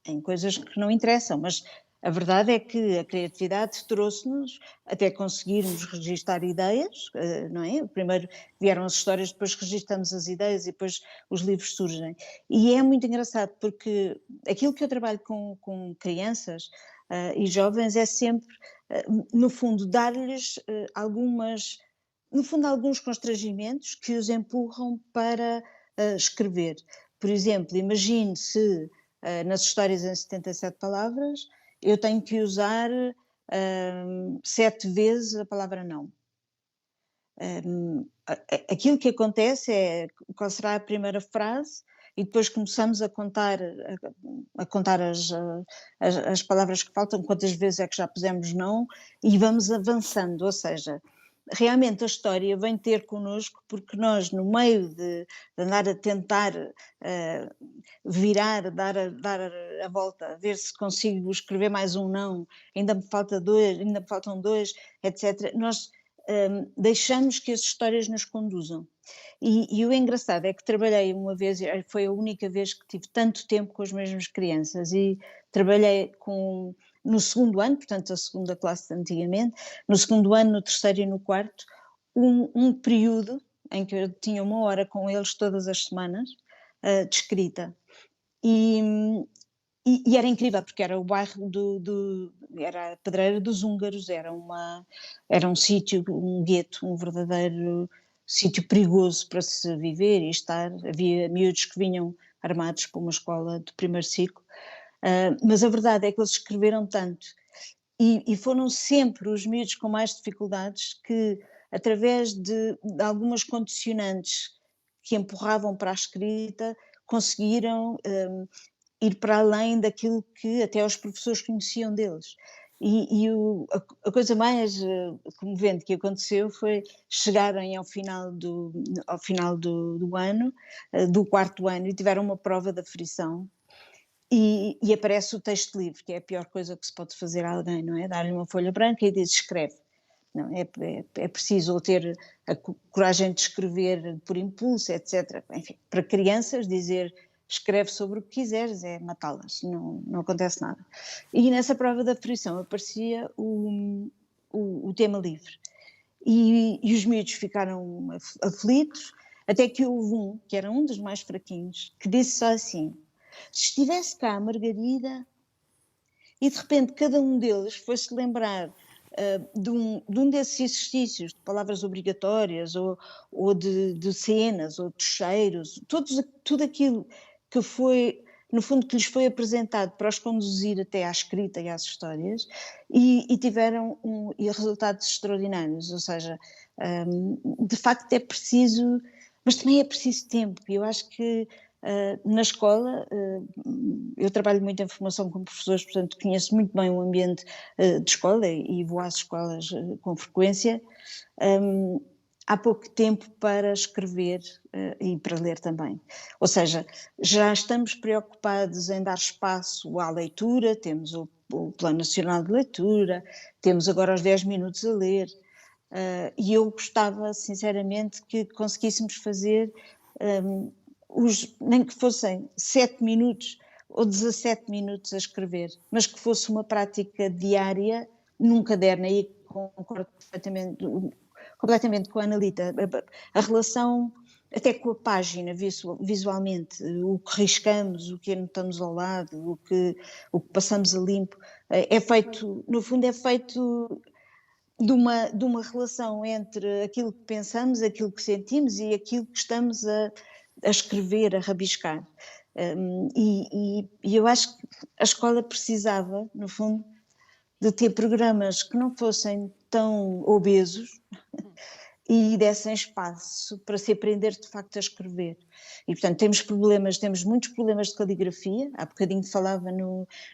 em coisas que não interessam, mas a verdade é que a criatividade trouxe-nos até conseguirmos registar ideias, não é? Primeiro vieram as histórias, depois registamos as ideias e depois os livros surgem. E é muito engraçado porque aquilo que eu trabalho com crianças e jovens é sempre, no fundo, dar-lhes alguns constrangimentos que os empurram para escrever. Por exemplo, imagine se nas histórias em 77 palavras eu tenho que usar 7 vezes a palavra não. Aquilo que acontece é, qual será a primeira frase, e depois começamos a contar as palavras que faltam, quantas vezes é que já pusemos não, e vamos avançando, ou seja, realmente a história vem ter connosco, porque nós, no meio de andar a tentar virar, dar a volta, ver se consigo escrever mais um não, ainda me faltam 2, etc., nós deixamos que as histórias nos conduzam. E o engraçado é que trabalhei uma vez, foi a única vez que tive tanto tempo com as mesmas crianças, e trabalhei no 2º ano, portanto a 2ª classe de antigamente, no 2º ano, no 3º e no 4º, um período em que eu tinha 1 hora com eles todas as semanas, de escrita. E era incrível, porque era o bairro era a Pedreira dos Húngaros, era um sítio, um gueto, um verdadeiro sítio perigoso para se viver e estar. Havia miúdos que vinham armados para uma escola de primeiro ciclo, mas a verdade é que eles escreveram tanto e foram sempre os miúdos com mais dificuldades que, através de algumas condicionantes que empurravam para a escrita, conseguiram ir para além daquilo que até os professores conheciam deles. A coisa mais comovente que aconteceu foi chegarem ao final do ano, do 4º ano, e tiveram uma prova de aferição. E aparece o texto livre, que é a pior coisa que se pode fazer a alguém, não é? Dar-lhe uma folha branca e diz escreve. Não, é preciso ou ter a coragem de escrever por impulso, etc. Enfim, para crianças dizer escreve sobre o que quiseres é matá-las, não acontece nada. E nessa prova da aferição aparecia o tema livre. E os miúdos ficaram aflitos, até que houve um, que era um dos mais fraquinhos, que disse só assim: se estivesse cá a Margarida, e de repente cada um deles foi-se lembrar de um desses exercícios de palavras obrigatórias ou de cenas ou de cheiros, tudo aquilo que foi, no fundo, que lhes foi apresentado para os conduzir até à escrita e às histórias, e tiveram resultados extraordinários. Ou seja, de facto é preciso, mas também é preciso tempo. E eu acho que na escola, eu trabalho muito em formação com professores, portanto conheço muito bem o ambiente de escola e vou às escolas com frequência. Há pouco tempo para escrever e para ler também. Ou seja, já estamos preocupados em dar espaço à leitura, temos o Plano Nacional de Leitura, temos agora os 10 minutos a ler, e eu gostava sinceramente que conseguíssemos fazer nem que fossem 7 minutos ou 17 minutos a escrever, mas que fosse uma prática diária num caderno. Aí concordo completamente com a Analita. A relação até com a página visualmente, o que riscamos, o que anotamos ao lado, o que passamos a limpo, é feito, no fundo é feito de uma relação entre aquilo que pensamos, aquilo que sentimos e aquilo que estamos a escrever, a rabiscar. E eu acho que a escola precisava, no fundo, de ter programas que não fossem tão obesos e dessem espaço para se aprender de facto a escrever. E portanto temos muitos problemas de caligrafia, há bocadinho falava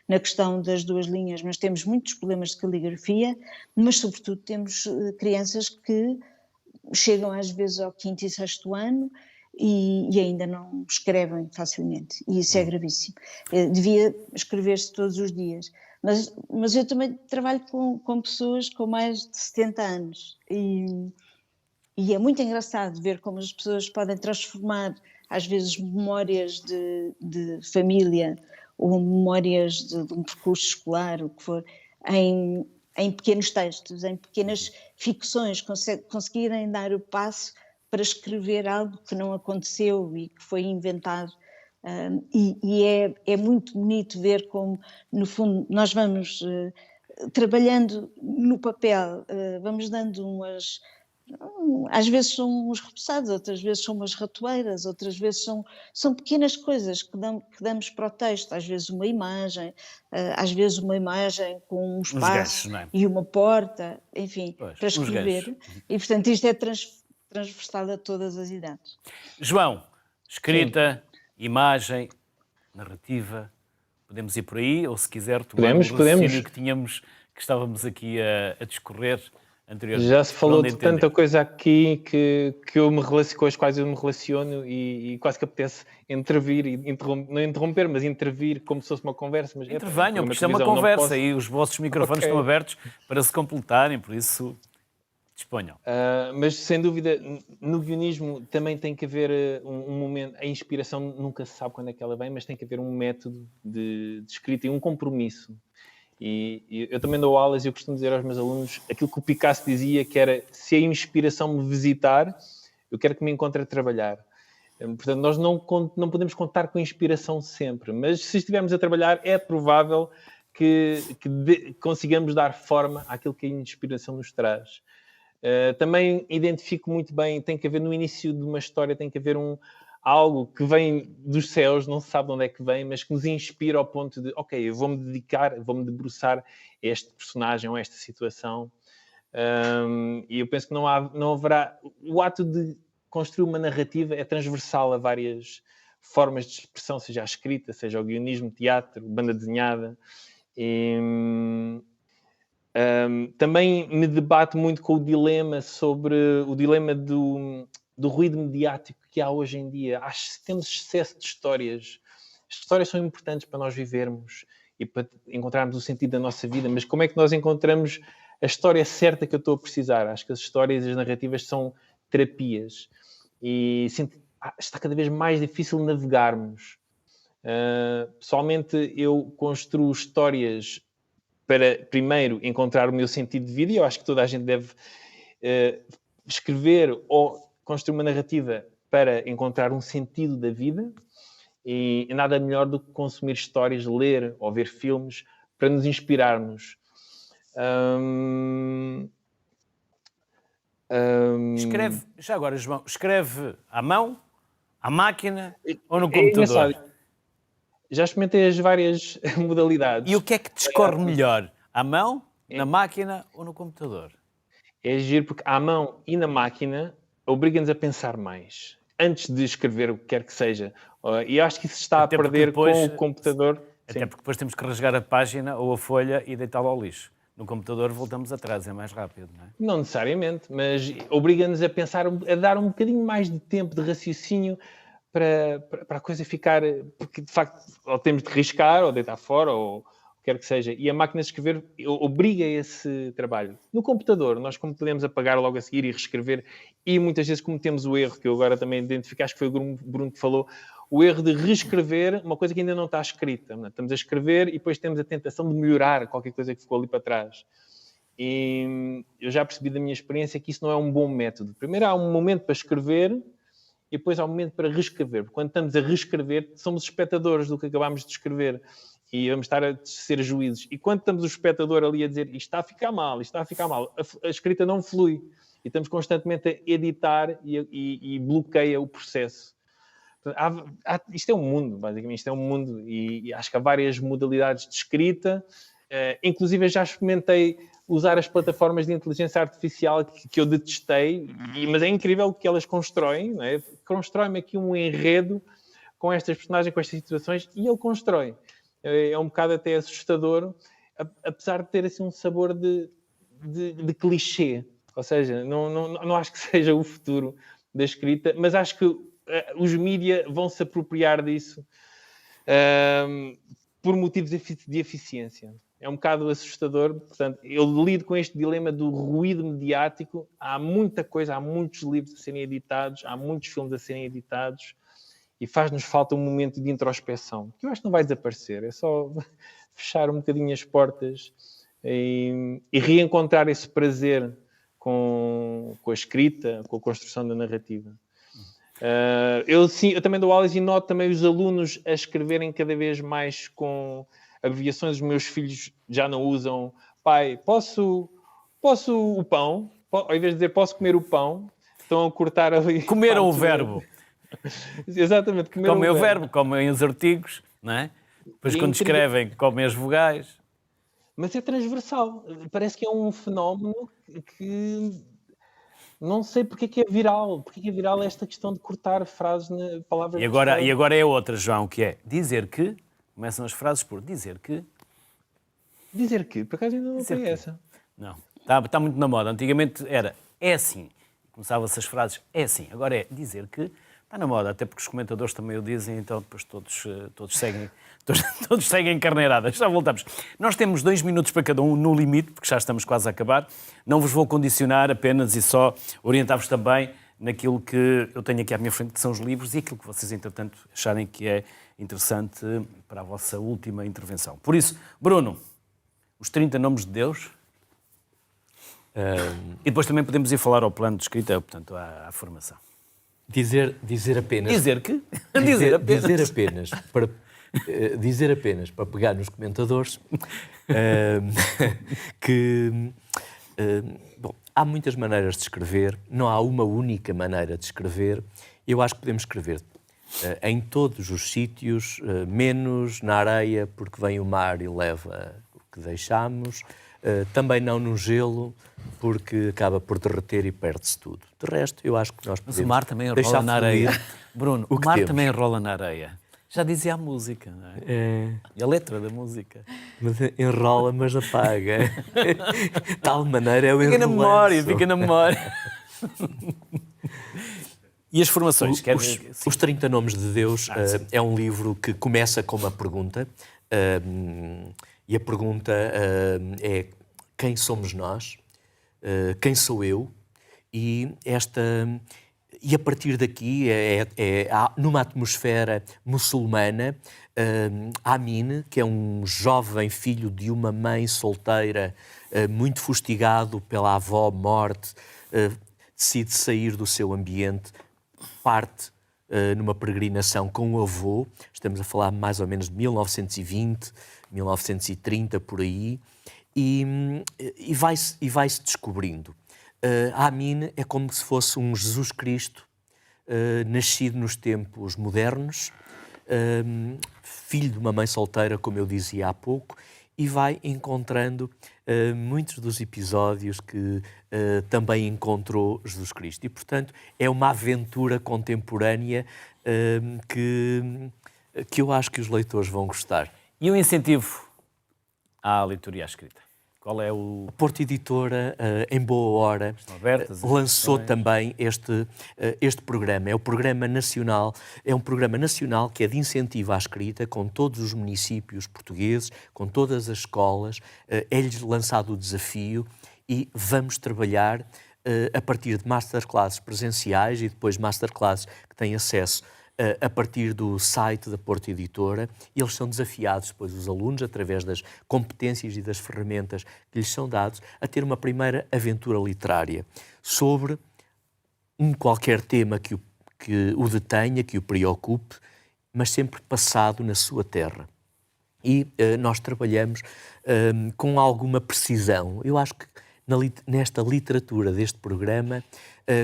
na questão das 2 linhas, mas temos muitos problemas de caligrafia, mas sobretudo temos crianças que chegam às vezes ao 5º e 6º ano e ainda não escrevem facilmente, e isso é gravíssimo. Devia escrever-se todos os dias. Mas eu também trabalho com pessoas com mais de 70 anos e é muito engraçado ver como as pessoas podem transformar, às vezes, memórias de família ou memórias de um percurso escolar, o que for, em pequenos textos, em pequenas ficções, conseguirem dar o passo para escrever algo que não aconteceu e que foi inventado. E é muito bonito ver como, no fundo, nós vamos trabalhando no papel, vamos dando às vezes são uns repousados, outras vezes são umas ratoeiras, outras vezes são pequenas coisas que damos para o texto, às vezes uma imagem com um espaço ganchos, não é? E uma porta, enfim, para escrever. E portanto isto é transversal a todas as idades. João, escrita, imagem, narrativa, podemos ir por aí, ou se quiser tomar o raciocínio que estávamos aqui a discorrer anteriormente. Já se falou de tanta coisa aqui que com as quais eu me relaciono e quase que apetece intervir, não interromper, mas intervir como se fosse uma conversa. Mas intervenham, porque isto é uma conversa e os vossos microfones estão abertos para se completarem, por isso disponham. Mas sem dúvida, no guionismo também tem que haver um momento, a inspiração nunca se sabe quando é que ela vem, mas tem que haver um método de escrita e um compromisso. E eu também dou aulas e eu costumo dizer aos meus alunos aquilo que o Picasso dizia, que era: se a inspiração me visitar, eu quero que me encontre a trabalhar. Portanto, nós não podemos contar com inspiração sempre, mas se estivermos a trabalhar, é provável que consigamos dar forma àquilo que a inspiração nos traz. Também identifico muito bem, tem que haver no início de uma história, tem que haver algo que vem dos céus, não se sabe de onde é que vem, mas que nos inspira ao ponto de, ok, eu vou-me debruçar a este personagem ou a esta situação. E eu penso que não haverá... O ato de construir uma narrativa é transversal a várias formas de expressão, seja a escrita, seja o guionismo, teatro, banda desenhada. Também me debato muito com o dilema do ruído mediático que há hoje em dia. Acho que temos excesso de histórias. As histórias são importantes para nós vivermos e para encontrarmos o sentido da nossa vida, mas como é que nós encontramos a história certa que eu estou a precisar? Acho que as histórias e as narrativas são terapias e está cada vez mais difícil navegarmos. Pessoalmente, eu construo histórias para, primeiro, encontrar o meu sentido de vida, e eu acho que toda a gente deve escrever ou construir uma narrativa para encontrar um sentido da vida, e nada melhor do que consumir histórias, ler ou ver filmes para nos inspirarmos. Escreve, já agora, João, escreve à mão, à máquina ou no computador? Já experimentei as várias modalidades. E o que é que te escorre melhor? À mão, na máquina ou no computador? É giro porque à mão e na máquina obriga-nos a pensar mais antes de escrever o que quer que seja. E acho que isso está Até a perder depois, com o computador. Até Sim. porque depois temos que rasgar a página ou a folha e deitá-la ao lixo. No computador voltamos atrás, é mais rápido, não é? Não necessariamente, mas obriga-nos a pensar, a dar um bocadinho mais de tempo de raciocínio para a coisa ficar... Porque, de facto, ou temos de riscar, ou deitar fora, ou o que quer que seja. E a máquina de escrever obriga a esse trabalho. No computador, nós como podemos apagar logo a seguir e reescrever, e muitas vezes cometemos o erro, que eu agora também identifico, acho que foi o Bruno que falou, o erro de reescrever uma coisa que ainda não está escrita. Estamos a escrever e depois temos a tentação de melhorar qualquer coisa que ficou ali para trás. E eu já percebi da minha experiência que isso não é um bom método. Primeiro há um momento para escrever e depois há um momento para reescrever. Quando estamos a reescrever, somos espectadores do que acabámos de escrever e vamos estar a ser juízes. E quando estamos o espectador ali a dizer isto está a ficar mal, a escrita não flui. E estamos constantemente a editar e bloqueia o processo. Isto é um mundo, basicamente. Isto é um mundo e acho que há várias modalidades de escrita. Inclusive, eu já experimentei usar as plataformas de inteligência artificial que eu detestei, mas é incrível o que elas constroem. Não é? Constrói-me aqui um enredo com estas personagens, com estas situações, e ele constrói. É um bocado até assustador, apesar de ter assim, um sabor de clichê. Ou seja, não acho que seja o futuro da escrita, mas acho que os mídia vão se apropriar disso por motivos de eficiência. É um bocado assustador. Portanto, eu lido com este dilema do ruído mediático. Há muita coisa, há muitos livros a serem editados, há muitos filmes a serem editados e faz-nos falta um momento de introspeção, que eu acho que não vai desaparecer. É só fechar um bocadinho as portas e reencontrar esse prazer com a escrita, com a construção da narrativa. Eu também dou aulas e noto também os alunos a escreverem cada vez mais com abreviações. Os meus filhos já não usam pai, posso o pão? Ao invés de dizer posso comer o pão, estão a cortar ali... Comeram o verbo. Exatamente. Comem o verbo, comem os artigos, não é? Depois quando escrevem, comem as vogais. Mas é transversal. Parece que é um fenómeno que... Não sei porque é que é viral. Porque é que é viral esta questão de cortar frases na palavra. E agora é outra, João, que é dizer que... Começam as frases por dizer que... Dizer que? Por acaso ainda não tem essa. Não. Está muito na moda. Antigamente era é assim. Começavam-se as frases é assim. Agora é dizer que... Está na moda, até porque os comentadores também o dizem, então depois todos seguem carneiradas. Já voltamos. Nós temos 2 minutos para cada um no limite, porque já estamos quase a acabar. Não vos vou condicionar apenas e só orientar-vos também naquilo que eu tenho aqui à minha frente, que são os livros, e aquilo que vocês, entretanto, acharem que é interessante para a vossa última intervenção. Por isso, Bruno, os 30 nomes de Deus. E depois também podemos ir falar ao plano de escrita, portanto, à formação. Dizer apenas... Dizer que? Dizer apenas, para pegar nos comentadores, bom, há muitas maneiras de escrever, não há uma única maneira de escrever. Eu acho que podemos escrever em todos os sítios, menos na areia, porque vem o mar e leva o que deixamos, também não no gelo, porque acaba por derreter e perde-se tudo. De resto, eu acho que nós podemos... Mas o mar também enrola na areia. Bruno, o mar também enrola na areia. Já dizia a música, não é? E a letra da música. Mas enrola, mas apaga. De tal maneira é o Fica na enrolanço. memória, fica na memória. E as formações? Os 30 Nomes de Deus é um livro que começa com uma pergunta. E a pergunta é: quem somos nós? Quem sou eu? E a partir daqui, numa atmosfera muçulmana, Amin, que é um jovem filho de uma mãe solteira, muito fustigado pela avó morte, decide sair do seu ambiente, parte numa peregrinação com o avô. Estamos a falar mais ou menos de 1920, 1930, por aí, e vai-se descobrindo. Amin é como se fosse um Jesus Cristo nascido nos tempos modernos, filho de uma mãe solteira, como eu dizia há pouco, e vai encontrando muitos dos episódios que também encontrou Jesus Cristo. E, portanto, é uma aventura contemporânea que eu acho que os leitores vão gostar. E o incentivo à leitura e à escrita? Qual é o... A Porto Editora, em boa hora, lançou também este programa. É o Programa Nacional, é um programa nacional que é de incentivo à escrita, com todos os municípios portugueses, com todas as escolas. É-lhes lançado o desafio e vamos trabalhar a partir de masterclasses presenciais e depois masterclasses que têm acesso a partir do site da Porto Editora, e eles são desafiados, depois os alunos, através das competências e das ferramentas que lhes são dados, a ter uma primeira aventura literária sobre qualquer tema que o detenha, que o preocupe, mas sempre passado na sua terra. E nós trabalhamos com alguma precisão. Eu acho que nesta literatura deste programa,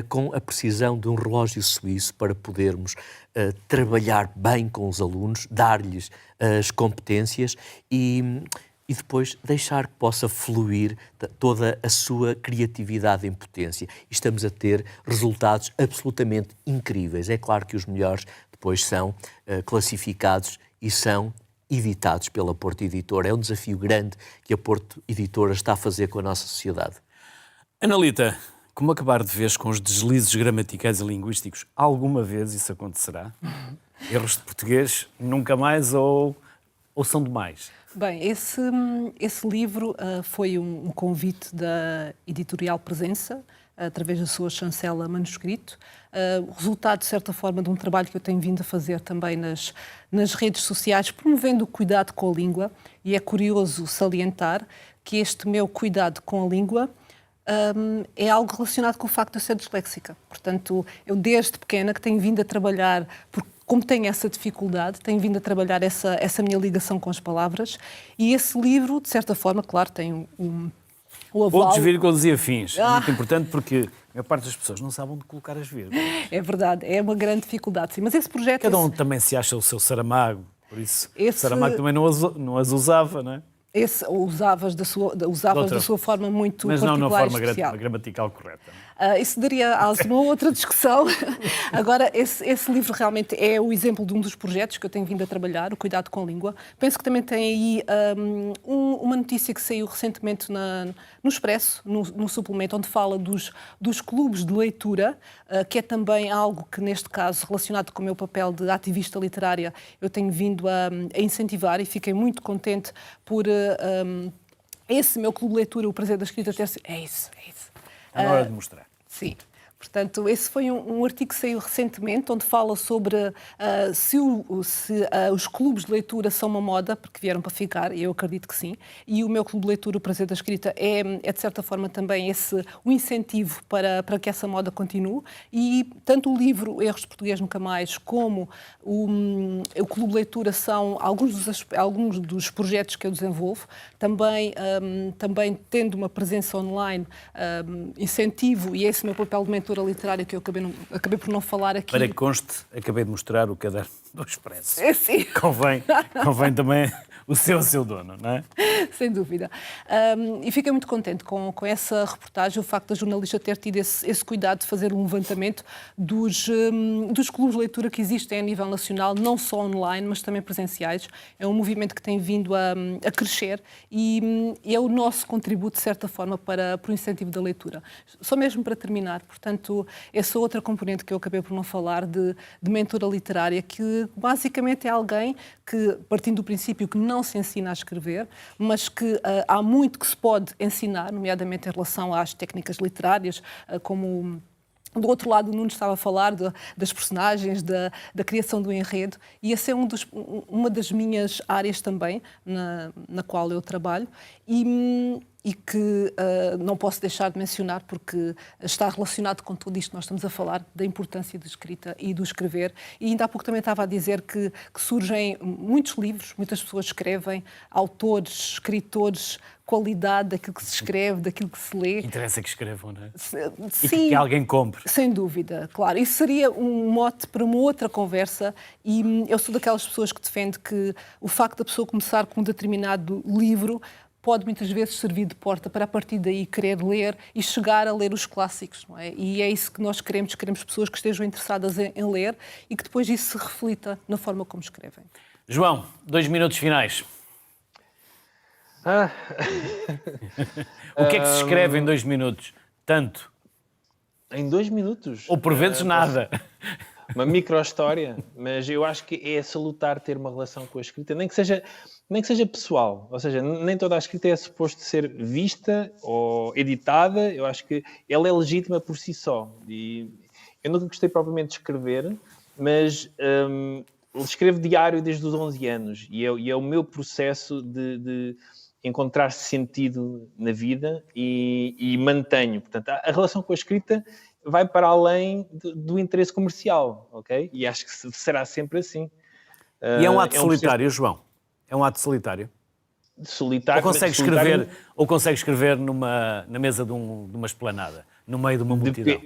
com a precisão de um relógio suíço, para podermos trabalhar bem com os alunos, dar-lhes as competências e depois deixar que possa fluir toda a sua criatividade em potência. E estamos a ter resultados absolutamente incríveis. É claro que os melhores depois são classificados e são editados pela Porto Editora. É um desafio grande que a Porto Editora está a fazer com a nossa sociedade. Analita, como acabar de vez com os deslizes gramaticais e linguísticos? Alguma vez isso acontecerá? Erros de português nunca mais ou são demais? Bem, esse livro foi um convite da Editorial Presença, através da sua chancela manuscrito, o resultado, de certa forma, de um trabalho que eu tenho vindo a fazer também nas redes sociais, promovendo o cuidado com a língua, e é curioso salientar que este meu cuidado com a língua é algo relacionado com o facto de eu ser disléxica. Portanto, eu desde pequena que tenho vindo a trabalhar, como tenho essa dificuldade, tenho vindo a trabalhar essa minha ligação com as palavras, e esse livro, de certa forma, claro, tem o aval... Pontos, vírgulas e afins. Muito importante, porque a maior parte das pessoas não sabem onde colocar as vírgulas. É verdade, é uma grande dificuldade, sim. Mas esse projeto... Cada um também se acha o seu Saramago, por isso Saramago também não as usava, não é? Usavas da sua forma muito particular. Mas não na forma gramatical correta. Isso daria uma outra discussão. Agora, esse livro realmente é o exemplo de um dos projetos que eu tenho vindo a trabalhar, o Cuidado com a Língua. Penso que também tem aí uma notícia que saiu recentemente no Expresso, no suplemento, onde fala dos clubes de leitura, que é também algo que, neste caso, relacionado com o meu papel de ativista literária, eu tenho vindo a incentivar, e fiquei muito contente por esse meu clube de leitura, o Prazer da Escrita, ter sido... É isso. É hora de mostrar. Sim. Portanto, esse foi um artigo que saiu recentemente, onde fala sobre se os clubes de leitura são uma moda, porque vieram para ficar, e eu acredito que sim, e o meu clube de leitura, o Prazer da Escrita, é de certa forma também o incentivo para que essa moda continue, e tanto o livro Erros de Português Nunca Mais, como o clube de leitura são alguns dos projetos que eu desenvolvo, também tendo uma presença online, incentivo, e esse é o meu papel de mentora literária que eu acabei por não falar aqui. Para que conste, acabei de mostrar o caderno do Expresso. Sim. Convém também o seu dono, não é? Sem dúvida. E fiquei muito contente com essa reportagem, o facto da jornalista ter tido esse cuidado de fazer um levantamento dos clubes de leitura que existem a nível nacional, não só online, mas também presenciais. É um movimento que tem vindo a crescer e é o nosso contributo, de certa forma, para o incentivo da leitura. Só mesmo para terminar, portanto, essa outra componente que eu acabei por não falar, de mentora literária, que basicamente é alguém que, partindo do princípio que não se ensina a escrever, mas que há muito que se pode ensinar, nomeadamente em relação às técnicas literárias, como do outro lado o Nuno estava a falar das personagens, da criação do enredo, e essa é uma das minhas áreas também, na qual eu trabalho, e que não posso deixar de mencionar porque está relacionado com tudo isto que nós estamos a falar, da importância da escrita e do escrever. E ainda há pouco também estava a dizer que surgem muitos livros, muitas pessoas escrevem, autores, escritores, qualidade daquilo que se escreve, daquilo que se lê. Interessa que escrevam, não é? Sim, e que alguém compre. Sem dúvida, claro. Isso seria um mote para uma outra conversa, e eu sou daquelas pessoas que defende que o facto da pessoa começar com um determinado livro pode muitas vezes servir de porta para, a partir daí, querer ler e chegar a ler os clássicos, não é? E é isso que nós queremos pessoas que estejam interessadas em ler e que depois isso se reflita na forma como escrevem. João, 2 minutos finais. O que é que se escreve em 2 minutos? Tanto? Em 2 minutos? Ou por vezes nada. Uma micro-história, mas eu acho que é salutar ter uma relação com a escrita, nem que seja pessoal. Ou seja, nem toda a escrita é suposto ser vista ou editada. Eu acho que ela é legítima por si só. E eu nunca gostei propriamente de escrever, mas escrevo diário desde os 11 anos. E é o meu processo de encontrar sentido na vida e mantenho. Portanto, a relação com a escrita vai para além do interesse comercial, ok? E acho que será sempre assim. E é um ato solitário, João? É um ato solitário? Solitário. Ou consegue escrever na mesa de uma esplanada, no meio de uma multidão?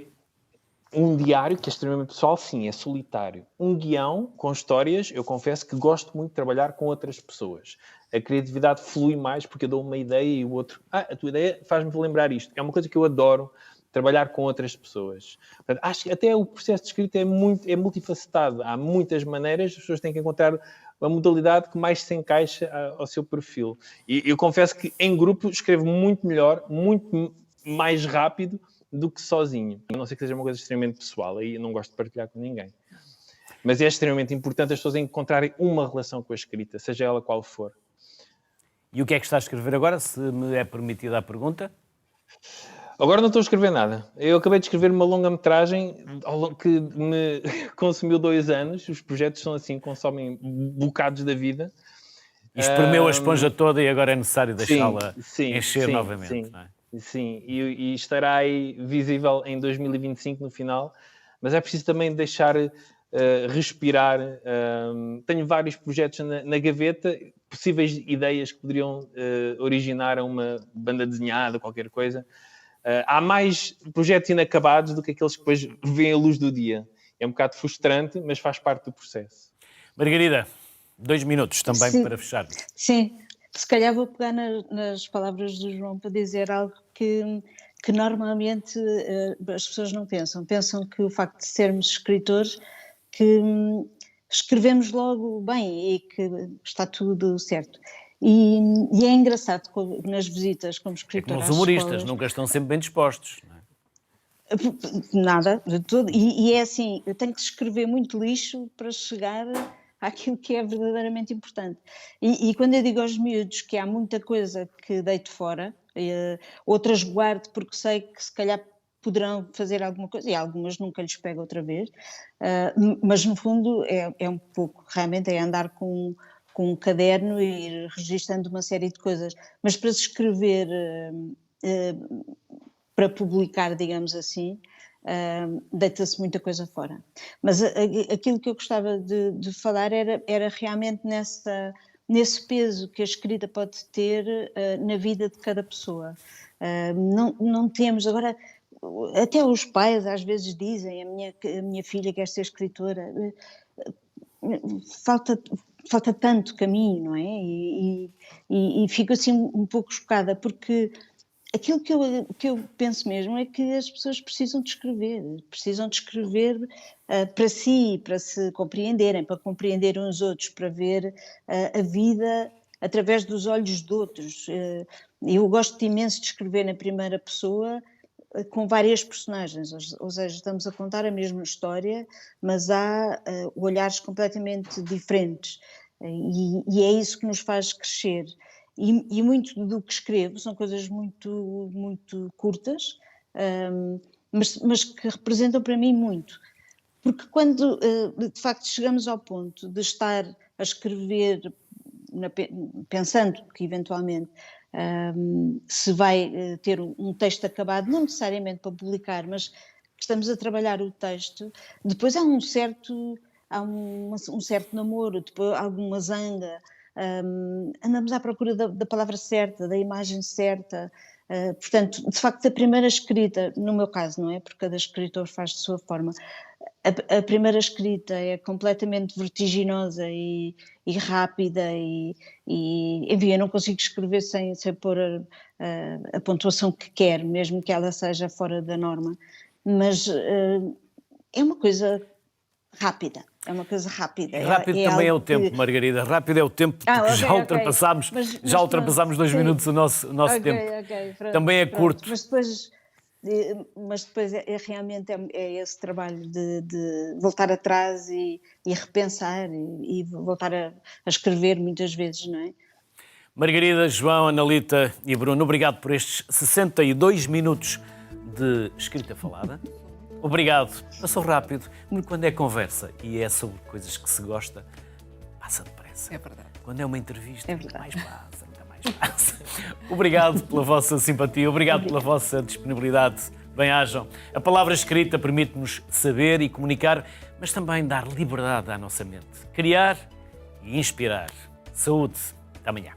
Um diário, que é extremamente pessoal, sim, é solitário. Um guião com histórias, eu confesso que gosto muito de trabalhar com outras pessoas. A criatividade flui mais porque eu dou uma ideia e o outro... a tua ideia faz-me lembrar isto. É uma coisa que eu adoro, trabalhar com outras pessoas. Portanto, acho que até o processo de escrita é multifacetado. Há muitas maneiras, as pessoas têm que encontrar a modalidade que mais se encaixa ao seu perfil. E eu confesso que em grupo escrevo muito melhor, muito mais rápido do que sozinho. A não ser que seja uma coisa extremamente pessoal, aí eu não gosto de partilhar com ninguém. Mas é extremamente importante as pessoas encontrarem uma relação com a escrita, seja ela qual for. E o que é que está a escrever agora, se me é permitida a pergunta? Agora não estou a escrever nada. Eu acabei de escrever uma longa-metragem que me consumiu 2 anos. Os projetos são assim, consomem bocados da vida. Espremeu a esponja toda e agora é necessário deixá-la encher novamente. Sim, não é? Sim. E estará aí visível em 2025 no final. Mas é preciso também deixar respirar. Tenho vários projetos na gaveta, possíveis ideias que poderiam originar uma banda desenhada, qualquer coisa. Há mais projetos inacabados do que aqueles que depois veem a luz do dia. É um bocado frustrante, mas faz parte do processo. Margarida, 2 minutos também para fechar. Sim, se calhar vou pegar nas palavras do João para dizer algo que normalmente as pessoas não pensam. Pensam que o facto de sermos escritores, que escrevemos logo bem e que está tudo certo. E é engraçado nas visitas como escritora. Os humoristas nunca estão sempre bem dispostos. Não é? Nada, de tudo. E é assim, eu tenho que escrever muito lixo para chegar àquilo que é verdadeiramente importante. E quando eu digo aos miúdos que há muita coisa que deito fora, outras guardo porque sei que se calhar poderão fazer alguma coisa, e algumas nunca lhes pega outra vez, mas no fundo é um pouco, realmente é andar com um caderno e ir registando uma série de coisas, mas para se escrever, para publicar, digamos assim, deita-se muita coisa fora. Mas aquilo que eu gostava de falar era realmente nesse peso que a escrita pode ter na vida de cada pessoa. Não temos, agora, até os pais às vezes dizem, a minha filha quer ser escritora, falta tanto caminho, não é? E fico assim um pouco chocada, porque aquilo que eu penso mesmo é que as pessoas precisam de escrever para si, para se compreenderem, para compreender uns outros, para ver a vida através dos olhos de outros. Eu gosto imenso de escrever na primeira pessoa, com várias personagens, ou seja, estamos a contar a mesma história, mas há olhares completamente diferentes, e é isso que nos faz crescer. E muito do que escrevo são coisas muito, muito curtas, mas que representam para mim muito. Porque quando, de facto, chegamos ao ponto de estar a escrever, pensando que eventualmente se vai ter um texto acabado, não necessariamente para publicar, mas que estamos a trabalhar o texto, depois há um certo namoro, depois alguma zanga, andamos à procura da palavra certa, da imagem certa. Portanto, de facto, a primeira escrita, no meu caso, não é? Porque cada escritor faz de sua forma, a primeira escrita é completamente vertiginosa e rápida enfim, eu não consigo escrever sem pôr a pontuação que quero, mesmo que ela seja fora da norma, mas é uma coisa rápida. É uma coisa rápida. Rápido também é o tempo, Margarida. Rápido é o tempo, porque okay, já ultrapassámos, já ultrapassámos 2 minutos o nosso tempo. Pronto, também é curto. Mas depois realmente esse trabalho de voltar atrás e repensar e voltar a escrever muitas vezes, não é? Margarida, João, Analita e Bruno, obrigado por estes 62 minutos de escrita falada. Obrigado. Passou rápido, porque quando é conversa e é sobre coisas que se gosta, passa depressa. É verdade. Quando é uma entrevista, É nunca verdade. mais passa. Obrigado pela vossa simpatia, obrigado pela vossa disponibilidade. Bem-ajam. A palavra escrita permite-nos saber e comunicar, mas também dar liberdade à nossa mente. Criar e inspirar. Saúde. Até amanhã.